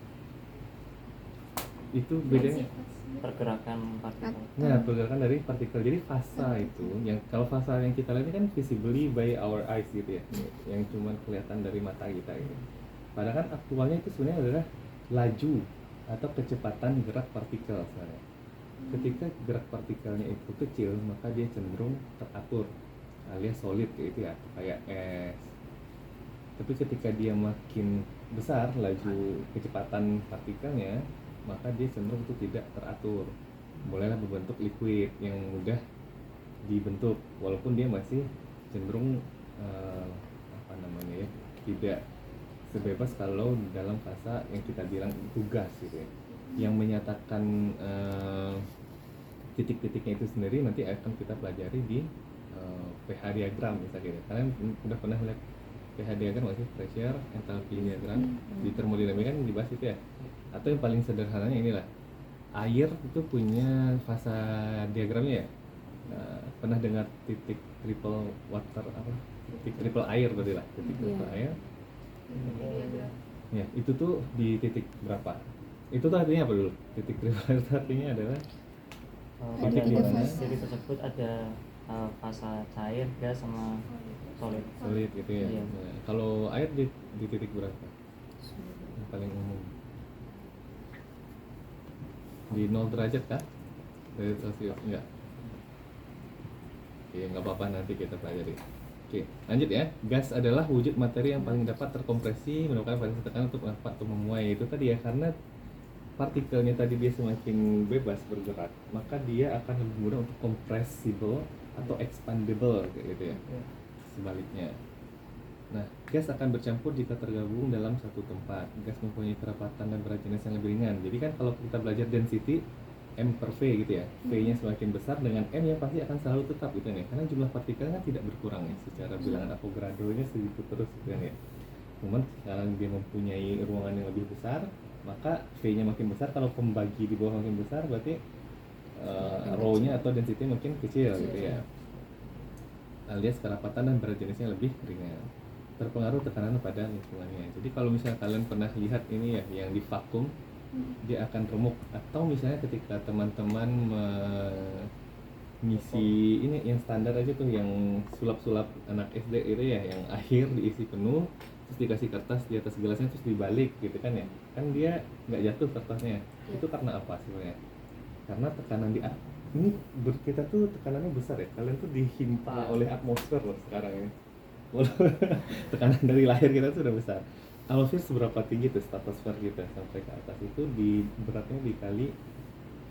Itu bedanya Pergerakan partikel. nah pergerakan dari partikel. Jadi fasa itu yang kalau fasa yang kita lihat ini kan visibly by our eyes gitu ya, yang cuma kelihatan dari mata kita gitu. Padahal kan aktualnya itu sebenarnya adalah laju atau kecepatan gerak partikel sebenarnya. Ketika gerak partikelnya itu kecil, maka dia cenderung teratur alias solid gitu ya, kayak es. Tapi ketika dia makin besar laju kecepatan partikelnya, maka dia cenderung itu tidak teratur, mulailah berbentuk liquid yang mudah dibentuk, walaupun dia masih cenderung apa namanya ya, tidak sebebas kalau dalam fasa yang kita bilang itu gas gitu ya. Yang menyatakan titik-titiknya itu sendiri nanti akan kita pelajari di pH diagram misalnya gitu. Kalian udah pernah lihat pH diagram nggak sih? Pressure, enthalpy diagram di termodinamika kan dibahas itu ya. Atau yang paling sederhananya inilah, air itu punya fasa diagramnya ya. Pernah dengar titik triple water apa? Titik triple air berarti lah, titik triple air. Ya, itu tuh di titik berapa? Itu tuh artinya apa dulu? Titik triple air itu artinya adalah Pada titik tersebut ada fasa cair, gas, sama solid. solid gitu ya. Iya. Nah, kalau air di titik berapa? Yang paling umum. Di 0 derajat kah? Dari Celsius? Enggak. Oke, nggak apa-apa, nanti kita pelajari. Oke, lanjut ya. Gas adalah wujud materi yang paling dapat terkompresi menemukan variasi tekanan untuk atau memuai. Itu tadi ya, karena partikelnya tadi dia semakin bebas bergerak, maka dia akan lebih mudah untuk compressible atau expandable kayak gitu ya. Sebaliknya. Nah, gas akan bercampur jika tergabung dalam satu tempat. Gas mempunyai kerapatan dan berat jenis yang lebih ringan. Jadi kan kalau kita belajar density M per V gitu ya, V-nya semakin besar dengan M yang pasti akan selalu tetap gitu nih. Karena jumlah partikelnya kan tidak berkurang ya, secara bilangan Avogadro-nya segitu terus gitu kan ya. Cuman sekarang dia mempunyai ruangan yang lebih besar, maka V-nya makin besar. Kalau pembagi di bawah makin besar, berarti rho-nya atau density makin kecil gitu ya. Alias kerapatan dan berat jenisnya lebih ringan. Terpengaruh tekanan pada lingkungannya. Jadi kalau misalnya kalian pernah lihat ini ya, yang di vakum, dia akan remuk. Atau misalnya ketika teman-teman mengisi ini yang standar aja tuh, yang sulap-sulap anak SD itu ya, yang air diisi penuh, terus dikasih kertas di atas gelasnya terus dibalik gitu kan ya, kan dia nggak jatuh kertasnya. Itu karena apa sebenarnya? Karena tekanan di ini kita tuh tekanannya besar ya. Kalian tuh dihimpa oleh atmosfer loh sekarang ini. Tekanan dari lahir kita tuh udah besar. Atmosfer seberapa tinggi tuh stratosfer kita sampai ke atas itu di beratnya dikali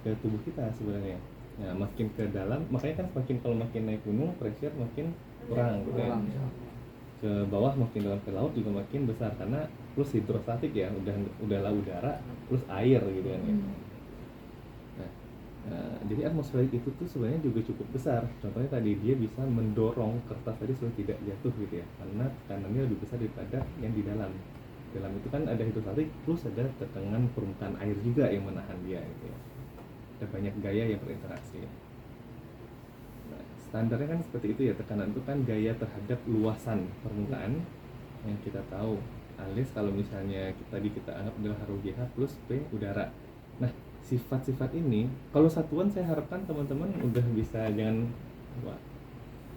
ke tubuh kita sebenarnya. Nah, makin ke dalam, makanya kan semakin kalau makin naik gunung pressure makin kurang gitu ya. Ke bawah makin dalam ke laut juga makin besar karena plus hidrostatik ya, udahlah udara plus air gitu kan ya. Jadi atmosferik itu tuh sebenarnya juga cukup besar. Contohnya tadi dia bisa mendorong kertas tadi supaya tidak jatuh gitu ya, karena tekanannya lebih besar daripada yang di dalam. Dalam itu kan ada hidrostatik plus ada tekanan permukaan air juga yang menahan dia gitu ya. Ada banyak gaya yang berinteraksi. Nah, standarnya kan seperti itu ya, tekanan itu kan gaya terhadap luasan permukaan yang kita tahu. Alias kalau misalnya tadi kita anggap adalah ROGH plus P udara. Nah, sifat-sifat ini kalau satuan saya harapkan teman-teman udah bisa, jangan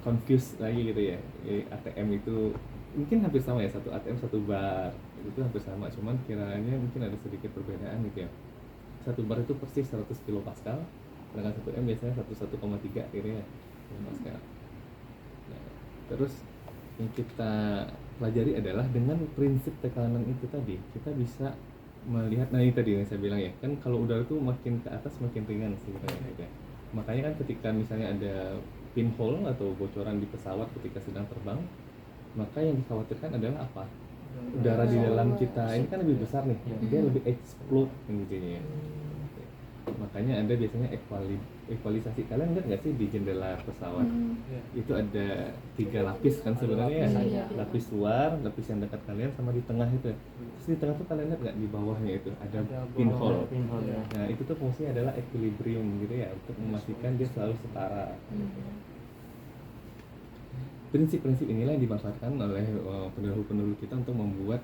confuse lagi gitu ya. ATM itu mungkin hampir sama ya, satu ATM satu bar itu hampir sama, cuman kiranya mungkin ada sedikit perbedaan gitu ya. Satu bar itu persis 100 kilopascal, sedangkan 1 M biasanya 1,3 gitu ya kilopascal. Nah, Terus yang kita pelajari adalah dengan prinsip tekanan itu tadi kita bisa melihat, nah ini tadi yang saya bilang ya, kan kalau udara itu makin ke atas makin ringan sebenarnya gitu ya. Makanya kan ketika misalnya ada pinhole atau bocoran di pesawat ketika sedang terbang, maka yang dikhawatirkan adalah apa? Udara di dalam kita ini kan lebih besar nih, dia lebih explode intinya ya. Makanya ada biasanya equalisasi. Kalian lihat nggak sih di jendela pesawat itu ada 3 lapis kan sebenarnya ya? Lapis luar, lapis yang dekat kalian, sama di tengah itu. Terus di tengah tuh kalian lihat nggak di bawahnya itu ada pinhole. Ya. Nah itu tuh fungsinya adalah equilibrium gitu ya, untuk memastikan dia selalu setara. Prinsip-prinsip inilah yang dimanfaatkan oleh pendahulu-pendahulu kita untuk membuat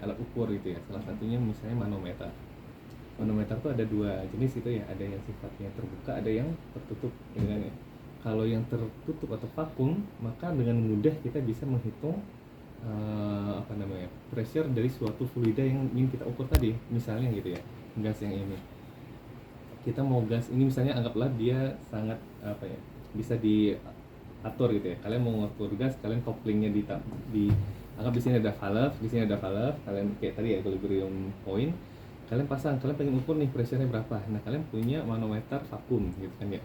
alat ukur gitu ya. Salah satunya misalnya manometer. Manometer tuh ada 2 jenis gitu ya, ada yang sifatnya terbuka, ada yang tertutup gitu kan ya. Kalau yang tertutup atau vakum, maka dengan mudah kita bisa menghitung pressure dari suatu fluida yang ingin kita ukur tadi. Misalnya gitu ya, gas yang ini. Kita mau gas ini misalnya anggaplah dia sangat bisa diatur gitu ya. Kalian mau ngatur gas, kalian couplingnya anggap di sini ada valve, kalian kayak tadi ya equilibrium point. Kalian pasang, kalian pengen ukur nih pressure-nya berapa. Nah, kalian punya manometer vakum gitu kan ya.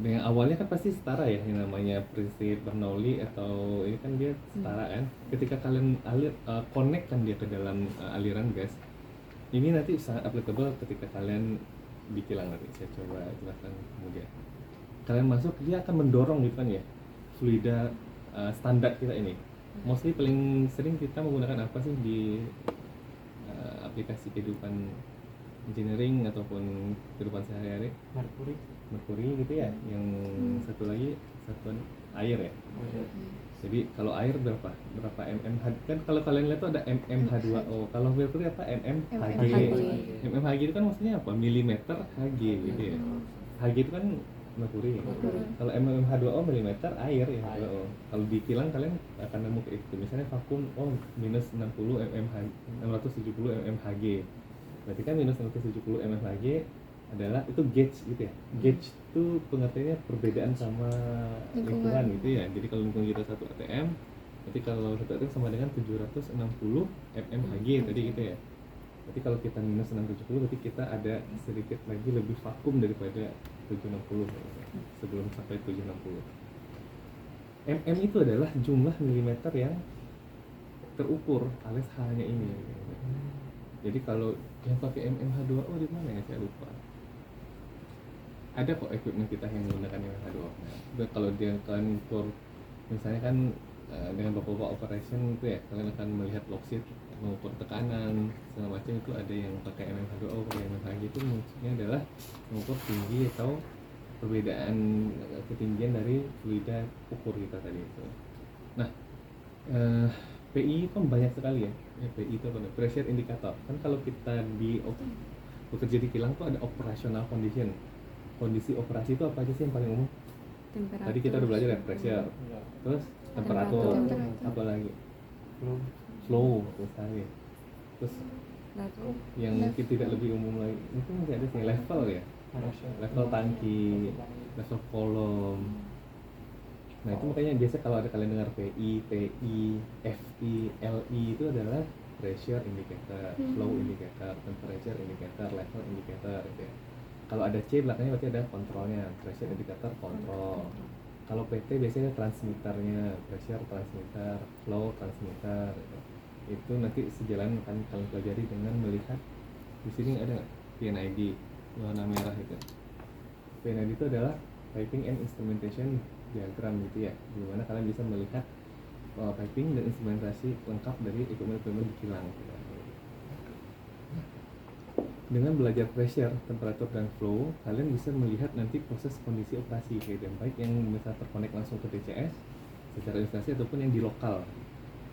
Dengan awalnya kan pasti setara ya, yang namanya prinsip Bernoulli atau ini kan dia setara kan. Ketika kalian connect kan dia ke dalam aliran gas. Ini nanti sangat applicable ketika kalian di kilang nanti. Saya coba jelaskan kemudian. Kalian masuk, dia akan mendorong gitu kan ya, fluida standar kita ini. Mostly paling sering kita menggunakan apa sih di aplikasi kehidupan engineering ataupun kehidupan sehari-hari? Merkuri gitu ya. Yang satu lagi satuan air ya. Jadi kalau air berapa mmHg kan, kalau kalian lihat tuh ada mmH2O. Kalau merkuri apa? mmHg. mmHg itu kan maksudnya apa? Milimeter Hg gitu ya. Hg itu kan merkuri. Kalau mmH2O milimeter air ya. Kalau di kilang kalian akan nemu kayak itu. Misalnya vakum minus 60 mmHg, 670 mmHg. Berarti kan minus 670 mmHg adalah itu gauge gitu ya. Gauge itu pengertiannya perbedaan sama lingkungan gitu ya. Jadi kalau lingkungan kita 1 atm, berarti kalau 1 atm sama dengan 760 mmHg tadi gitu ya. Berarti kalau kita minus 670 berarti kita ada sedikit lagi lebih vakum daripada 760 sebelum sampai 760. mm itu adalah jumlah milimeter yang terukur alias hanya ini. Jadi kalau yang pakai mmH2O di mana ya, saya lupa. Ada kok equipment kita yang menggunakan mmH2O. Nah, kalau dia kalian ukur misalnya kan dengan bapak-bapak operation itu ya, kalian akan melihat log sheet, mengukur tekanan segala macam, itu ada yang pakai mmH2O, pakai mmHg. Itu maksudnya adalah mengukur tinggi atau perbedaan ketinggian dari fluida ukur kita tadi itu. Nah, PI kan banyak sekali ya. PI itu apa? Pressure indicator. Kan kalau kita bekerja di kilang tuh ada operational condition. Kondisi operasi itu apa aja sih yang paling umum? Temperatur. Tadi kita udah belajar ya, pressure. Terus temperatur. Apa lagi? Flow misalnya. Terus yang mungkin tidak lebih umum lagi, mungkin masih ada sih level ya. Level tangki, level kolom. Nah itu makanya biasa kalau ada kalian dengar PI, TI, FI, LI itu adalah pressure indicator, flow indicator, temperature indicator, level indicator gitu ya. Kalau ada C belakangnya berarti ada kontrolnya, pressure indicator kontrol. Kalau PT biasanya transmitternya, pressure transmitter, flow transmitter gitu. Itu nanti sejalan akan kalian pelajari dengan melihat di sini ada nggak PNID warna merah itu. PNID itu adalah piping and instrumentation diagram gitu ya, dimana kalian bisa melihat piping dan instrumentasi lengkap dari equipment di kilang gitu. Dengan belajar pressure, temperatur dan flow, kalian bisa melihat nanti proses kondisi operasi kayak baik yang bisa terkonek langsung ke DCS secara instalasi ataupun yang di lokal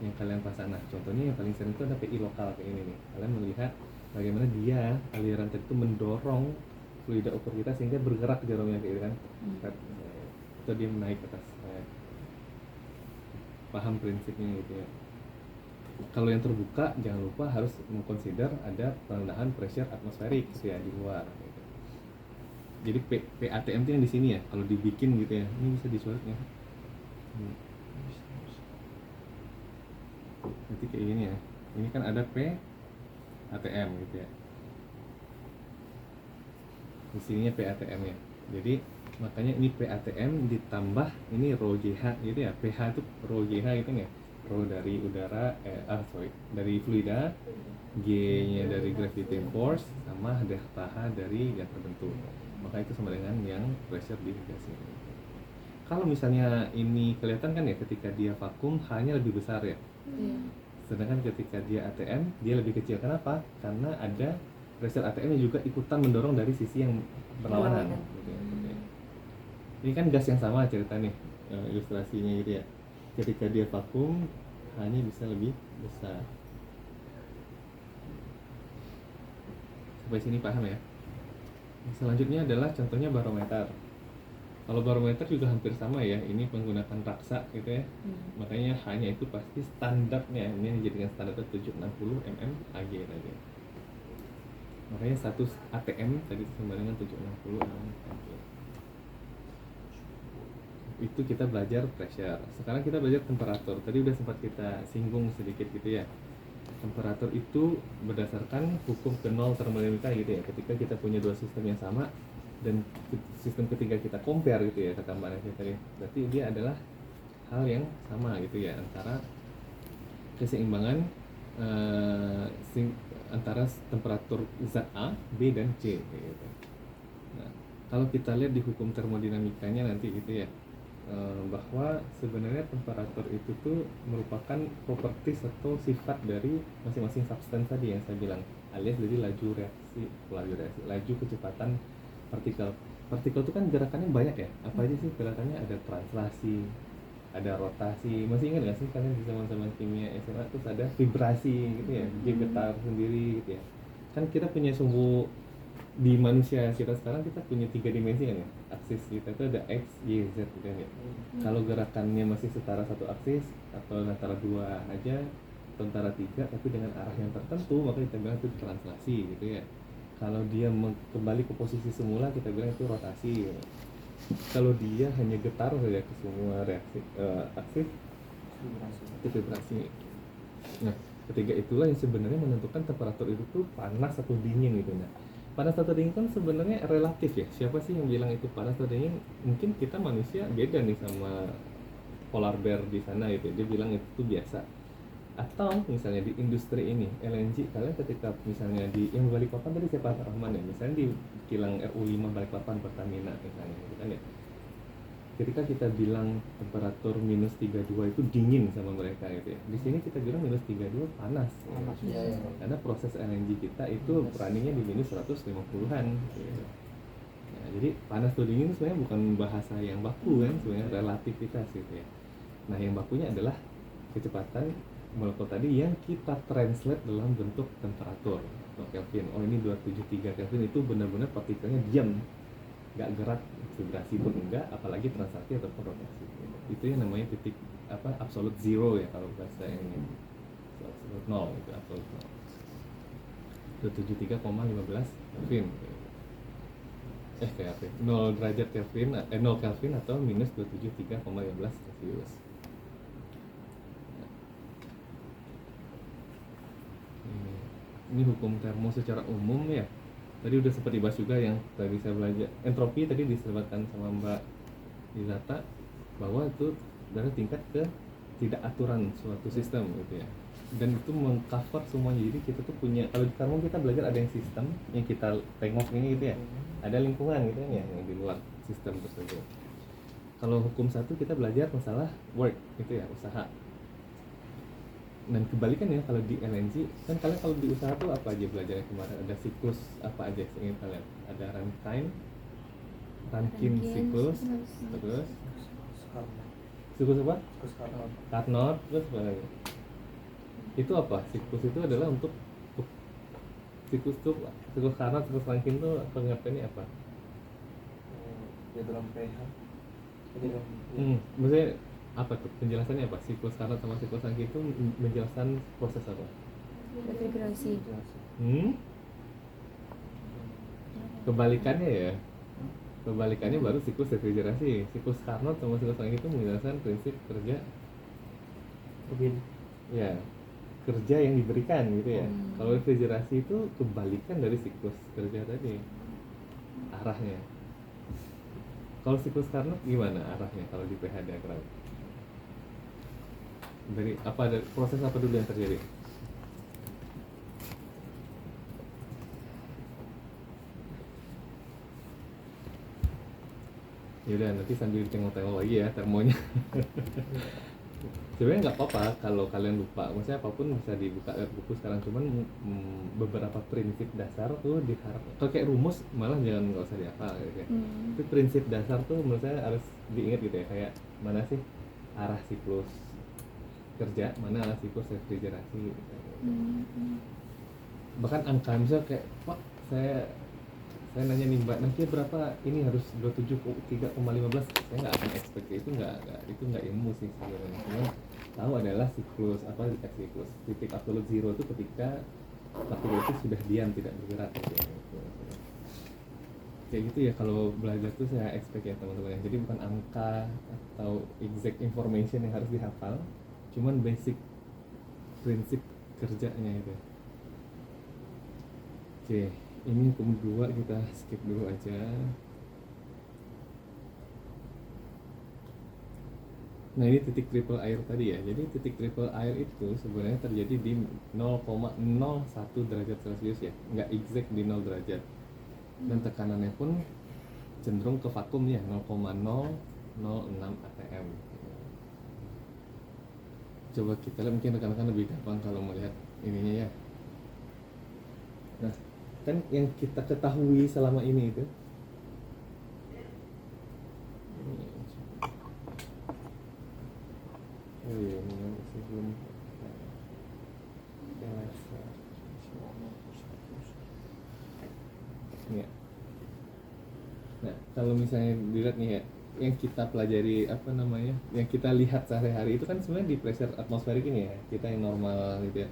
yang kalian pasang. Nah, contohnya yang paling sering itu ada PI lokal kayak ini nih. Kalian melihat bagaimana dia aliran tadi itu mendorong fluida ukur kita sehingga bergerak di jarumnya kayak gitu kan. Atau dia naik ke atas. Paham prinsipnya gitu ya. Kalau yang terbuka jangan lupa harus mengconsider ada perendahan pressure atmosferik gitu ya di luar gitu. Jadi PATM itu yang di sini ya, kalau dibikin gitu ya. Ini bisa disuratnya. Berarti kayak gini ya. Ini kan ada P ATM gitu ya. Di sininya PATM ya. Jadi makanya ini PATM ditambah ini rho JH gitu ya. PH itu rho JH gitu ya. Rho dari udara dari fluida, G-nya dari gravitating force, sama delta H dari gas terbentuk. Maka itu sama dengan yang pressure di gas ini. Kalau misalnya ini kelihatan kan ya, ketika dia vakum H-nya lebih besar ya. Sedangkan ketika dia ATM dia lebih kecil. Kenapa? Karena ada pressure ATM yang juga ikutan mendorong dari sisi yang berlawanan. Gitu ya. Ini kan gas yang sama cerita nih, ilustrasinya gitu ya. Ketika dia vakum H-nya bisa lebih besar. Sampai sini paham ya? Selanjutnya adalah contohnya barometer. Kalau barometer juga hampir sama ya, ini menggunakan raksa gitu ya. Makanya H-nya itu pasti standarnya, ini dijadikan standar 760 mm Ag tadi. Makanya satu ATM tadi sama dengan 760 mm Ag. Itu kita belajar pressure. Sekarang kita belajar temperatur. Tadi udah sempat kita singgung sedikit gitu ya. Temperatur itu berdasarkan hukum Knoll termodinamika gitu ya. Ketika kita punya dua sistem yang sama dan sistem ketiga kita compare gitu ya, kata Mbak Nevi tadi, berarti dia adalah hal yang sama gitu ya, antara keseimbangan antara temperatur zat A, B, dan C gitu. Nah, kalau kita lihat di hukum termodinamikanya nanti gitu ya, bahwa sebenarnya temperatur itu tuh merupakan properties atau sifat dari masing-masing substance tadi yang saya bilang, alias dari laju kecepatan partikel. Partikel itu kan gerakannya banyak ya. Apa aja sih gerakannya? Ada translasi, ada rotasi. Masih ingat nggak sih kalian di zaman-zaman kimia SMA terus ada vibrasi gitu ya, dia getar sendiri gitu ya. Kan kita punya sumbu di manusia kita sekarang, kita punya 3 dimensi kan ya. Aksis kita itu ada X, Y, Z gitu kan ya. Kalau gerakannya masih setara satu aksis atau antara 2 aja atau antara 3 tapi dengan arah yang tertentu, maka kita bilang itu translasi gitu ya. Kalau dia kembali ke posisi semula, kita bilang itu rotasi. Kalau dia hanya getar saja ke semua reaksi aksis, itu vibrasi. Nah, ketiga itulah yang sebenarnya menentukan temperatur itu tuh panas atau dingin gitu. Nah, panas atau dingin kan sebenarnya relatif ya. Siapa sih yang bilang itu panas atau dingin? Mungkin kita manusia beda nih sama polar bear di sana gitu. Dia bilang itu tuh biasa. Atau misalnya di industri ini LNG, kalian ketika misalnya di yang Balikpapan tadi siapa Rahman ya, misalnya di kilang RU5 Balikpapan Pertamina misalnya gitu kan ya, ketika kita bilang temperatur minus 32 itu dingin sama mereka gitu ya, di sini kita bilang minus 32 panas ya. Karena proses LNG kita itu runningnya di minus 150-an gitu. Nah, jadi panas atau dingin itu sebenarnya bukan bahasa yang baku kan, sebenarnya relativitas gitu ya. Nah, yang bakunya adalah kecepatan molekul tadi yang kita translate dalam bentuk temperatur atau Kelvin. Oh, ini 273 Kelvin, itu benar-benar partikelnya diam, nggak gerak, vibrasi pun enggak, apalagi translasi ataupun rotasi. Itu yang namanya titik absolute zero ya kalau bahasa ini. Absolute nol itu absolute nol. 273,15 Kelvin. Kayak apa? 0 derajat Kelvin, 0 Kelvin atau minus 273,15 Celsius. Ini hukum termo secara umum ya. Tadi udah sempat dibahas juga yang tadi saya belajar entropi, tadi disebutkan sama Mbak Izata bahwa itu dari tingkat ke tidak aturan suatu sistem gitu ya. Dan itu mengcover semuanya. Jadi kita tuh punya, kalau di termo kita belajar ada yang sistem yang kita tengok ini gitu ya. Ada lingkungan gitu ya yang di luar sistem tersebut. Kalau hukum satu kita belajar masalah work gitu ya, usaha. Dan kebalikannya kalau di LNG kan, kalian kalau di usaha tuh apa aja belajarnya kemarin? Ada siklus apa aja ingin kalian? Ada Rankine siklus, terus siklus apa? Carnot, terus apa lagi? Itu apa? Siklus itu adalah untuk siklus Carnot, siklus Rankine tuh pengertiannya apa? Ya dalam pH. Maksudnya apa tuh penjelasannya apa? Siklus Carnot sama siklus Rankine itu menjelaskan proses apa? Refrigerasi. Kebalikannya ya. Kebalikannya baru siklus refrigerasi. Siklus Carnot sama siklus Rankine itu menjelaskan prinsip kerja turbin. ya kerja yang diberikan gitu ya. Kalau refrigerasi itu kebalikan dari siklus kerja tadi arahnya. Kalau siklus Carnot gimana arahnya kalau di pH diagram? Dari proses apa dulu yang terjadi? Yaudah nanti sambil tengok-tengok lagi ya termonya. Sebenarnya nggak apa-apa kalau kalian lupa, maksudnya apapun bisa dibuka buku sekarang, cuman beberapa prinsip dasar tuh kalau kayak rumus malah nggak usah dihafal gitu ya. Tapi prinsip dasar tuh menurut saya harus diingat gitu ya, kayak mana sih arah siklus kerja, mana arah siklus refrigerasi gitu. Bahkan angka misalnya kayak Pak saya nanya nih Mbak, nanti berapa ini harus 27 3,15, saya nggak akan expect itu nggak ilmu sih sebenarnya. Cuman tahu adalah siklus siklus titik absolute zero itu ketika partikel itu sudah diam tidak bergerak gitu. Kayak gitu ya kalau belajar tuh saya expect ya teman-teman. Jadi bukan angka atau exact information yang harus dihafal, cuman basic prinsip kerjanya itu. Oke. Ini kedua kita skip dulu aja. Nah ini titik triple air tadi ya. Jadi titik triple air itu sebenarnya terjadi di 0,01 derajat Celcius ya, nggak exact di 0 derajat. Dan tekanannya pun cenderung ke vakum ya, 0,006 atm. Coba kita lihat, mungkin rekan-rekan lebih gampang kalau melihat ininya ya. Nah kan yang kita ketahui selama ini itu ya. Nah kalau misalnya dilihat nih ya, yang kita pelajari yang kita lihat sehari-hari itu kan sebenarnya di pressure atmosferik ini ya, kita yang normal gitu ya.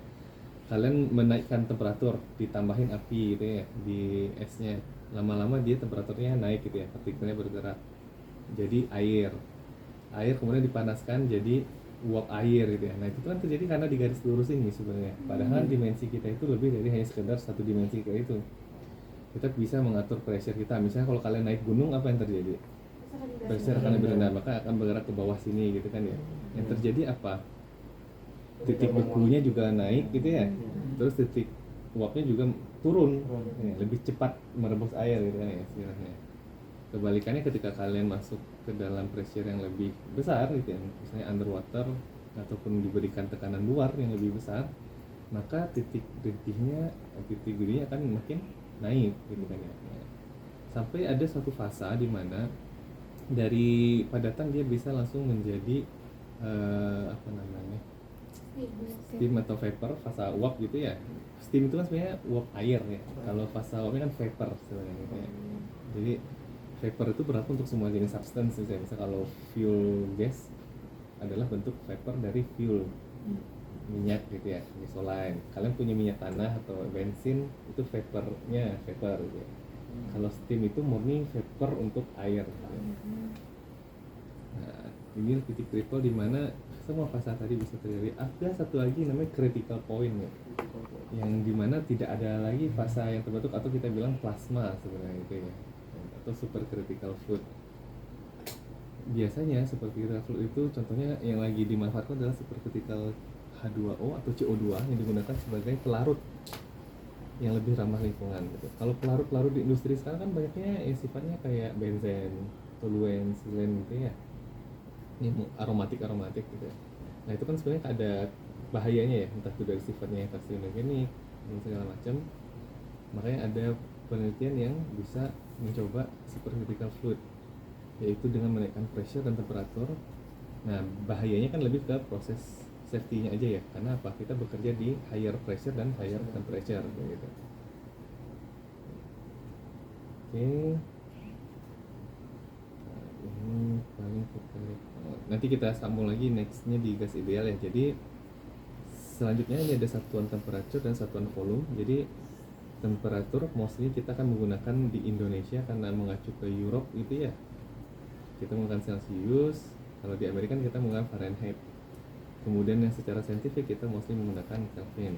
Kalian menaikkan temperatur, ditambahin api gitu ya di esnya, lama-lama dia temperaturnya naik gitu ya, partikelnya bergerak jadi air kemudian dipanaskan jadi uap air gitu ya. Nah itu kan terjadi karena di garis lurus ini sebenarnya, padahal dimensi kita itu lebih dari hanya sekedar satu dimensi kayak itu. Kita bisa mengatur pressure kita. Misalnya kalau kalian naik gunung, apa yang terjadi? Pressure akan lebih rendah, maka akan bergerak ke bawah sini gitu kan ya. Yang terjadi apa? Titik bekunya juga naik gitu ya, terus titik uapnya juga turun ya, lebih cepat merebus air gitu kan ya istilahnya. Kebalikannya ketika kalian masuk ke dalam pressure yang lebih besar gitu ya, misalnya underwater ataupun diberikan tekanan luar yang lebih besar, maka titik didihnya akan makin naik gitu kan ya. Sampai ada suatu fase di mana dari padatan dia bisa langsung menjadi steam atau vapor, fase uap gitu ya. Steam itu kan sebenarnya uap air ya. Kalau fase uapnya kan vapor sebenarnya gitu ya. Jadi vapor itu berlaku untuk semua jenis substance misalnya. Kalau fuel gas adalah bentuk vapor dari fuel minyak gitu ya, gasoline. Kalian punya minyak tanah atau bensin, itu vapornya vapor gitu ya. Kalau steam itu murni vapor untuk air gitu ya. Nah, ini titik triple di mana semua fase tadi bisa terjadi. Ada satu lagi namanya critical point ya, yang dimana tidak ada lagi fase yang terbentuk atau kita bilang plasma sebenarnya itu ya, atau supercritical fluid. Biasanya supercritical fluid itu contohnya yang lagi dimanfaatkan adalah supercritical H2O atau CO2 yang digunakan sebagai pelarut yang lebih ramah lingkungan gitu. Kalau pelarut-pelarut di industri sekarang kan banyaknya yang sifatnya kayak benzen, toluene, silen gitu ya, ini aromatik gitu. Nah itu kan sebenarnya ada bahayanya ya, entah itu dari sifatnya yang karsinogenik dan segala macam. Makanya ada penelitian yang bisa mencoba supercritical fluid, yaitu dengan menaikkan pressure dan temperatur. Nah bahayanya kan lebih ke proses safety-nya aja ya, karena apa? Kita bekerja di higher pressure dan higher temperature gitu. Oke. Ini paling nanti kita sambung lagi nextnya di gas ideal ya. Jadi selanjutnya ini ada satuan temperatur dan satuan volume. Jadi temperatur mostly kita akan menggunakan di Indonesia karena mengacu ke Europe gitu ya, kita menggunakan Celsius. Kalau di Amerika kita menggunakan Fahrenheit. Kemudian yang secara saintifik kita mostly menggunakan Kelvin.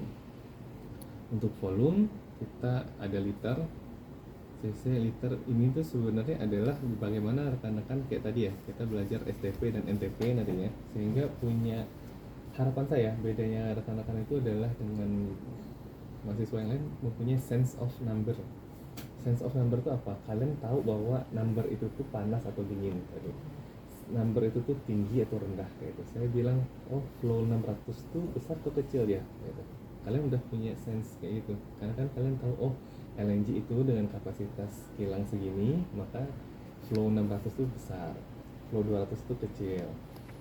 Untuk volume kita ada liter, cc, liter. Ini tuh sebenarnya adalah bagaimana rekan-rekan kayak tadi ya, kita belajar STP dan NTP nantinya, sehingga punya harapan saya bedanya rekan-rekan itu adalah dengan mahasiswa yang lain mempunyai sense of number. Sense of number itu apa? Kalian tahu bahwa number itu tuh panas atau dingin tadi. Number itu tuh tinggi atau rendah kayak itu. Saya bilang, oh flow 600 tuh besar atau kecil ya gitu. Kalian udah punya sense kayak gitu. Karena kan kalian tahu, oh LNG itu dengan kapasitas kilang segini, maka flow 600 tuh besar, flow 200 tuh kecil.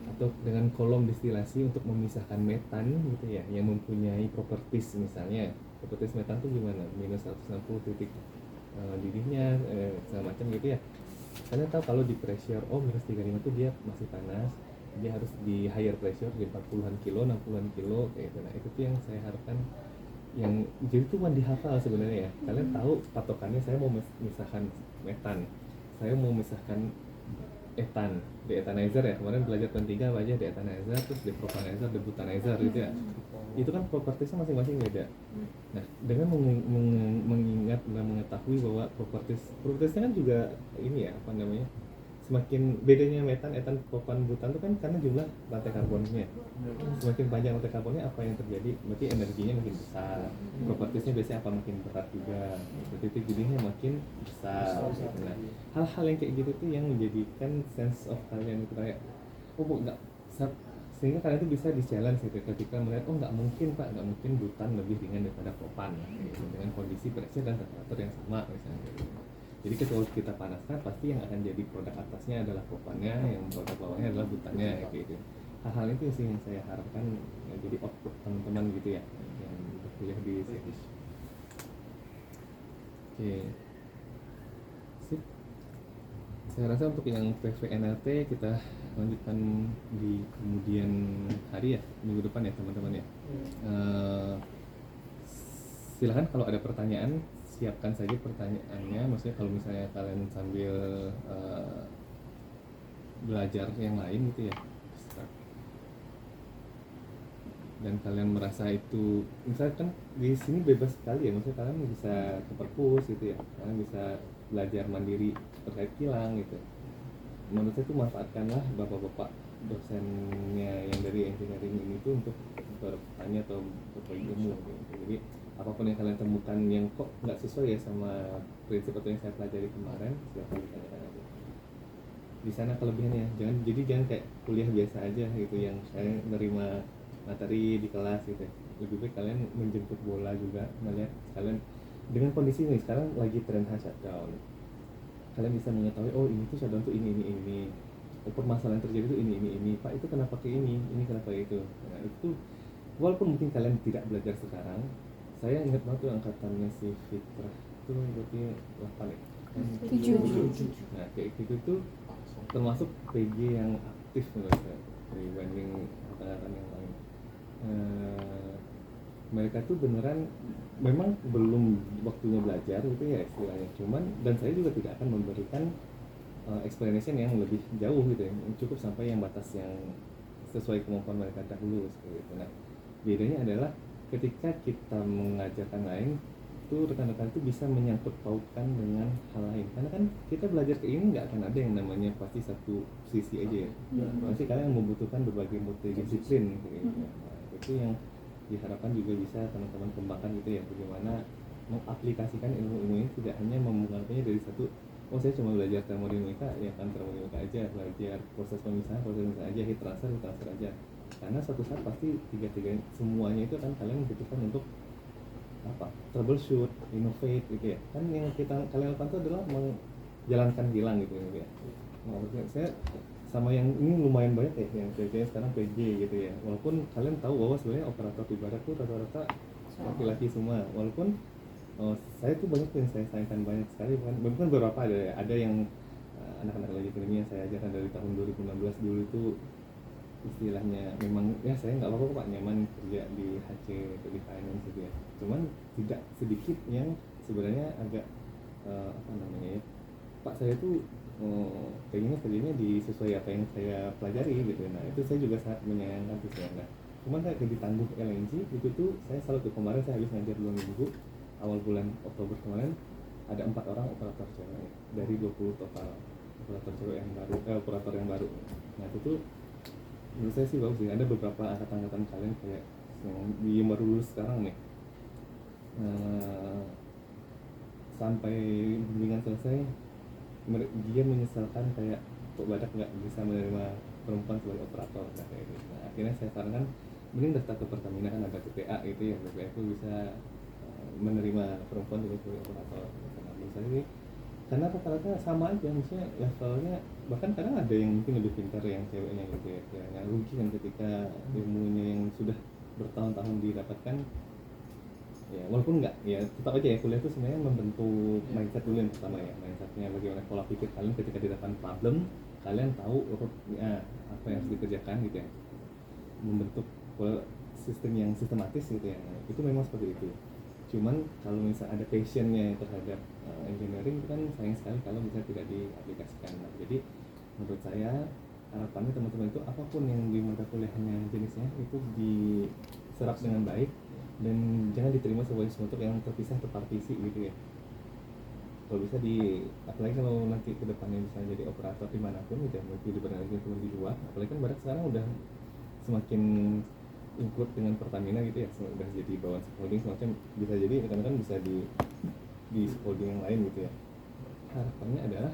Atau dengan kolom distilasi untuk memisahkan metan gitu ya, yang mempunyai properties, misalnya properties metan tuh gimana, minus 160 titik didihnya segala macam gitu ya. Kalian tahu kalau di pressure minus 35 tuh dia masih panas, dia harus di higher pressure di 40-an kilo, 60-an kilo kayak gitu. Nah itu tuh yang saya harapkan, yang jadi tuh dihafal sebenarnya ya. Kalian tahu patokannya, saya mau memisahkan metan, saya mau memisahkan etan, di etanizer ya, kemarin belajar tahun 3 apa aja, di etanizer, terus di propanizer, di butanizer gitu ya. Itu kan propertiesnya masing-masing beda. Nah dengan mengingat dan mengetahui bahwa propertiesnya kan juga ini ya, apa namanya, semakin bedanya metan, etan, propan, butan itu kan karena jumlah rantai karbonnya. Semakin panjang rantai karbonnya, apa yang terjadi? Berarti energinya makin besar. Propertiesnya biasanya apa, makin berat juga. Titik didihnya makin besar. Gitu. Nah, hal-hal yang kayak gitu tuh yang menjadikan sense of kalian itu kayak, nggak, sehingga kalian tuh bisa di-challenge gitu ketika melihat, nggak mungkin Pak, nggak mungkin butan lebih ringan daripada propan gitu, dengan kondisi pressure dan temperatur yang sama misalnya gitu. Jadi ketika kita panaskan, pasti yang akan jadi produk atasnya adalah propannya, yang produk bawahnya adalah butannya gitu. Hal-hal itu sih yang saya harapkan ya, jadi output teman-teman gitu ya yang berkuliah di Sekish. Oke, sip. Saya rasa untuk yang PVNLT kita lanjutkan di kemudian hari ya, minggu depan ya teman-teman ya. Silahkan kalau ada pertanyaan, siapkan saja pertanyaannya. Maksudnya kalau misalnya kalian sambil belajar yang lain gitu ya, dan kalian merasa itu, misalnya kan di sini bebas sekali ya, maksudnya kalian bisa ke perpus gitu ya, kalian bisa belajar mandiri terkait kilang gitu. Menurut saya itu manfaatkanlah bapak-bapak dosennya yang dari engineering ini tuh untuk bertanya atau berbagi ilmu gitu. Jadi apapun yang kalian temukan yang kok nggak sesuai ya sama prinsip atau yang saya pelajari kemarin, silahkan ditanyakan aja. Di sana kelebihannya, jangan kayak kuliah biasa aja gitu yang saya nerima materi di kelas gitu. Lebih baik kalian menjemput bola juga, melihat kalian dengan kondisi ini sekarang lagi tren shutdown. Kalian bisa mengetahui, ini tuh shutdown tuh ini. Permasalahan terjadi tuh ini. Pak itu kenapa kayak ini kenapa itu. Nah itu walaupun mungkin kalian tidak belajar sekarang, saya ingat banget tuh angkatannya si Fitrah itu berarti 8 ya? 7. Nah kayak gitu tuh termasuk PG yang aktif menurut saya dibanding angkatan yang lain. Mereka tuh beneran memang belum waktunya belajar gitu ya istilahnya, cuman, dan saya juga tidak akan memberikan explanation yang lebih jauh gitu ya, cukup sampai yang batas yang sesuai kemampuan mereka dahulu seperti itu. Nah bedanya adalah ketika kita mengajarkan lain itu, rekan-rekan itu bisa menyangkut pautkan dengan hal lain, karena kan kita belajar ke ini nggak akan ada yang namanya pasti satu sisi aja ya, pasti kalian membutuhkan berbagai multidisiplin gitu. Nah, itu yang diharapkan juga bisa teman-teman kembangkan gitu ya, bagaimana mengaplikasikan ilmu-ilmu ini tidak hanya mengambilnya dari satu, saya cuma belajar termodinamika ya kan, termodinamika aja, belajar proses pemisahan aja, heat transfer aja, karena suatu saat pasti tiga-tiga semuanya itu kan kalian membutuhkan untuk apa, troubleshoot, innovate gitu ya kan. Yang kalian lakukan itu adalah menjalankan kilang gitu ya. Nah, saya sama yang ini lumayan banyak ya yang cewek sekarang PJ gitu ya, walaupun kalian tahu bahwa sebenarnya operator di barat tuh rata-rata laki-laki semua, walaupun saya tuh banyak yang saya sayangkan banyak sekali, bukan beberapa ada yang anak-anak lagi ini yang saya ajarkan dari tahun 2016 dulu itu istilahnya memang ya saya nggak apa-apa Pak, nyaman kerja di HC atau di finance gitu ya, cuman tidak sedikit yang sebenarnya agak apa namanya ya, Pak saya tuh kayaknya kerjanya sesuai apa yang saya pelajari gitu. Nah itu saya juga sangat menyayangkan itu ya. Nah cuman saya ditangguh LNG itu tuh saya selalu tuh kemarin saya habis ngajar 2 minggu awal bulan Oktober kemarin ada 4 orang operator cewek dari 20 total operator cewek yang baru operator yang baru. Nah itu tuh menurut saya sih bagus sih. Ada beberapa angkatan kalian kayak yang baru lulus sekarang nih sampai bimbingan selesai dia menyesalkan kayak kok Badak nggak bisa menerima perempuan sebagai operator kayak gitu. Nah, akhirnya saya sarankan mending daftar ke Pertamina kan ada TPA gitu ya, TPA itu bisa menerima perempuan sebagai operator. Nah, menurut saya sih karena rata-rata sama aja, maksudnya levelnya bahkan kadang ada yang mungkin lebih pintar yang ceweknya gitu ya, yang rugi kan ketika ilmunya yang sudah bertahun-tahun didapatkan ya walaupun enggak ya tetap aja ya kuliah itu sebenarnya membentuk mindset dulu yang pertama ya, mindsetnya bagaimana pola pikir kalian ketika didapatkan problem kalian tahu ya, apa yang harus dikerjakan gitu ya, membentuk pola sistem yang sistematis gitu ya. Nah, itu memang seperti itu. Cuman kalau misalnya ada passionnya terhadap engineering itu kan sayang sekali kalau misalnya tidak diaplikasikan. Nah, jadi menurut saya harapannya teman-teman itu apapun yang di mata kuliahnya jenisnya itu diserap dengan baik dan jangan diterima sebagai sesuatu yang terpisah terpartisi gitu ya. Kalau bisa apalagi kalau nanti ke depannya bisa jadi operator dimanapun gitu ya, mungkin di berbagai tempat di luar, apalagi kan Barat sekarang udah semakin include dengan Pertamina gitu ya, sudah jadi bawaan holding semacam, bisa jadi rekan-rekan bisa di holding yang lain gitu ya. Harapannya adalah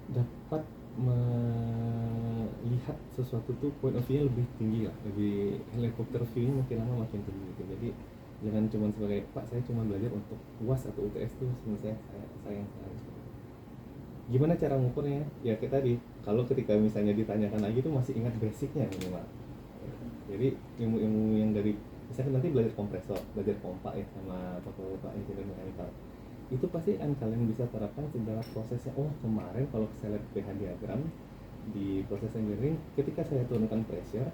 dapat melihat sesuatu tuh point of view-nya lebih tinggi lah, lebih helikopter view-nya makin lama makin tinggi gitu. Jadi jangan cuma sebagai Pak saya cuma belajar untuk UAS atau UTS tuh sebenarnya sayang sekali. Gimana cara mengukurnya? Ya kayak tadi, kalau ketika misalnya ditanyakan lagi tuh masih ingat basicnya minimal. Jadi ilmu-ilmu yang dari misalkan nanti belajar kompresor, belajar pompa ya sama bapak-bapak engineer mechanical, itu pasti akan kalian bisa terapkan segala prosesnya. Oh kemarin kalau saya lihat pH diagram di proses engineering, ketika saya turunkan pressure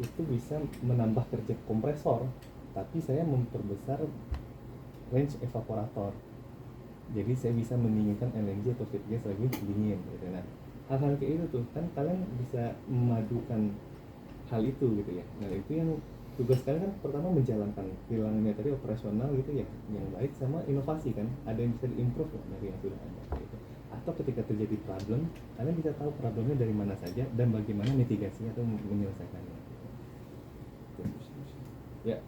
itu bisa menambah kerja kompresor, tapi saya memperbesar range evaporator, jadi saya bisa mendinginkan LNG atau feed gas lagi dingin gitu. Nah hal-hal kayak itu tuh kan kalian bisa memadukan hal itu gitu ya. Nah itu yang tugas kalian kan pertama menjalankan bilangnya tadi operasional gitu ya yang baik sama inovasi kan, ada yang bisa diimprove ya dari yang sudah ada gitu. Atau ketika terjadi problem kalian bisa tahu problemnya dari mana saja dan bagaimana mitigasinya atau menyelesaikannya gitu. Ya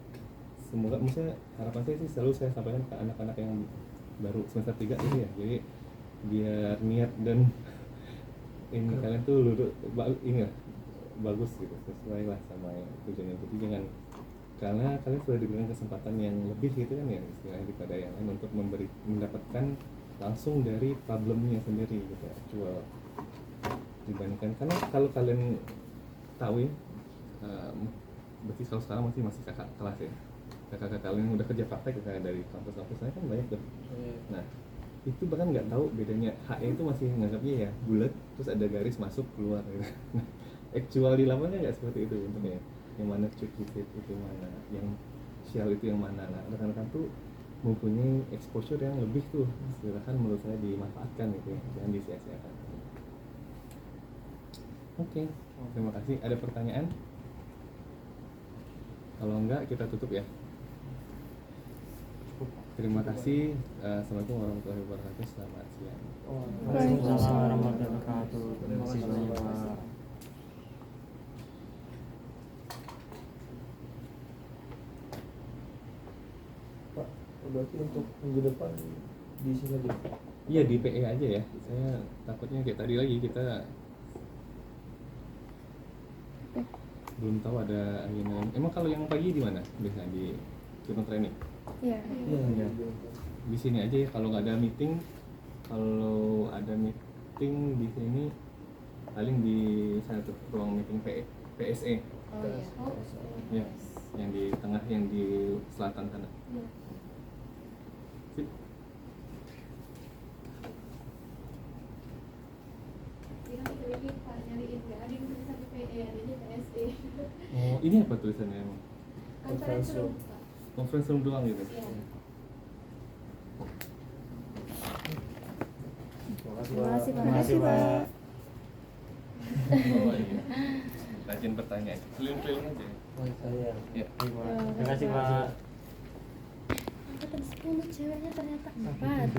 semoga misalnya harapan saya sih selalu saya sampaikan ke anak-anak yang baru semester 3 gitu ya, jadi biar niat dan ini kalian tuh ini lah bagus gitu, sesuai lah sama yang tujuannya. Jadi jangan, karena kalian sudah diberikan kesempatan yang lebih gitu kan ya istilahnya daripada yang lain untuk mendapatkan langsung dari problemnya sendiri gitu ya, actual dibandingkan. Karena kalau kalian tahu ya berarti kalau sekarang masih kakak kelas ya, kakak kalian udah kerja praktek kakak dari kampus-kampus lain kan banyak tuh. Nah itu bahkan nggak tahu bedanya, HE itu masih nganggapnya ya bulat terus ada garis masuk keluar gitu. Actual di lapangan nggak seperti itu bentuknya, yang mana cuci seat itu mana, yang shell itu yang mana. Nah rekan-rekan tuh mempunyai exposure yang lebih tuh, silahkan menurut saya dimanfaatkan gitu ya, jangan disia-siakan. Oke, terima kasih. Ada pertanyaan? Kalau enggak kita tutup ya. Terima kasih. Assalamualaikum warahmatullahi wabarakatuh. Selamat siang. Waalaikumsalam warahmatullahi wabarakatuh. Terima kasih banyak Pak. Pak, berarti untuk minggu depan di sini aja. Iya di PE aja ya. Saya takutnya kayak tadi lagi kita belum tahu ada agenda. Emang kalau yang pagi di mana? Biasanya di Kurun Training. Iya. Iya. Di sini aja ya kalau nggak ada meeting. Kalau ada meeting di sini paling di sana tuh ruang meeting PSE. Oh iya. Oh. Ya, yang di tengah, yang di selatan sana. Iya. Sip. Kita lagi Pak nyariin nggak ada yang tulisan PE, adanya PSE. Oh, ini apa tulisannya emang? Conference room, Pak. Conference room doang gitu. Iya. Terima kasih, Pak. Terima kasih, Pak. Oh iya. Rajin bertanya. Keliling-keliling aja. Oh, saya. Ya. Terima kasih Pak. Angkatan 10 ceweknya ternyata 4.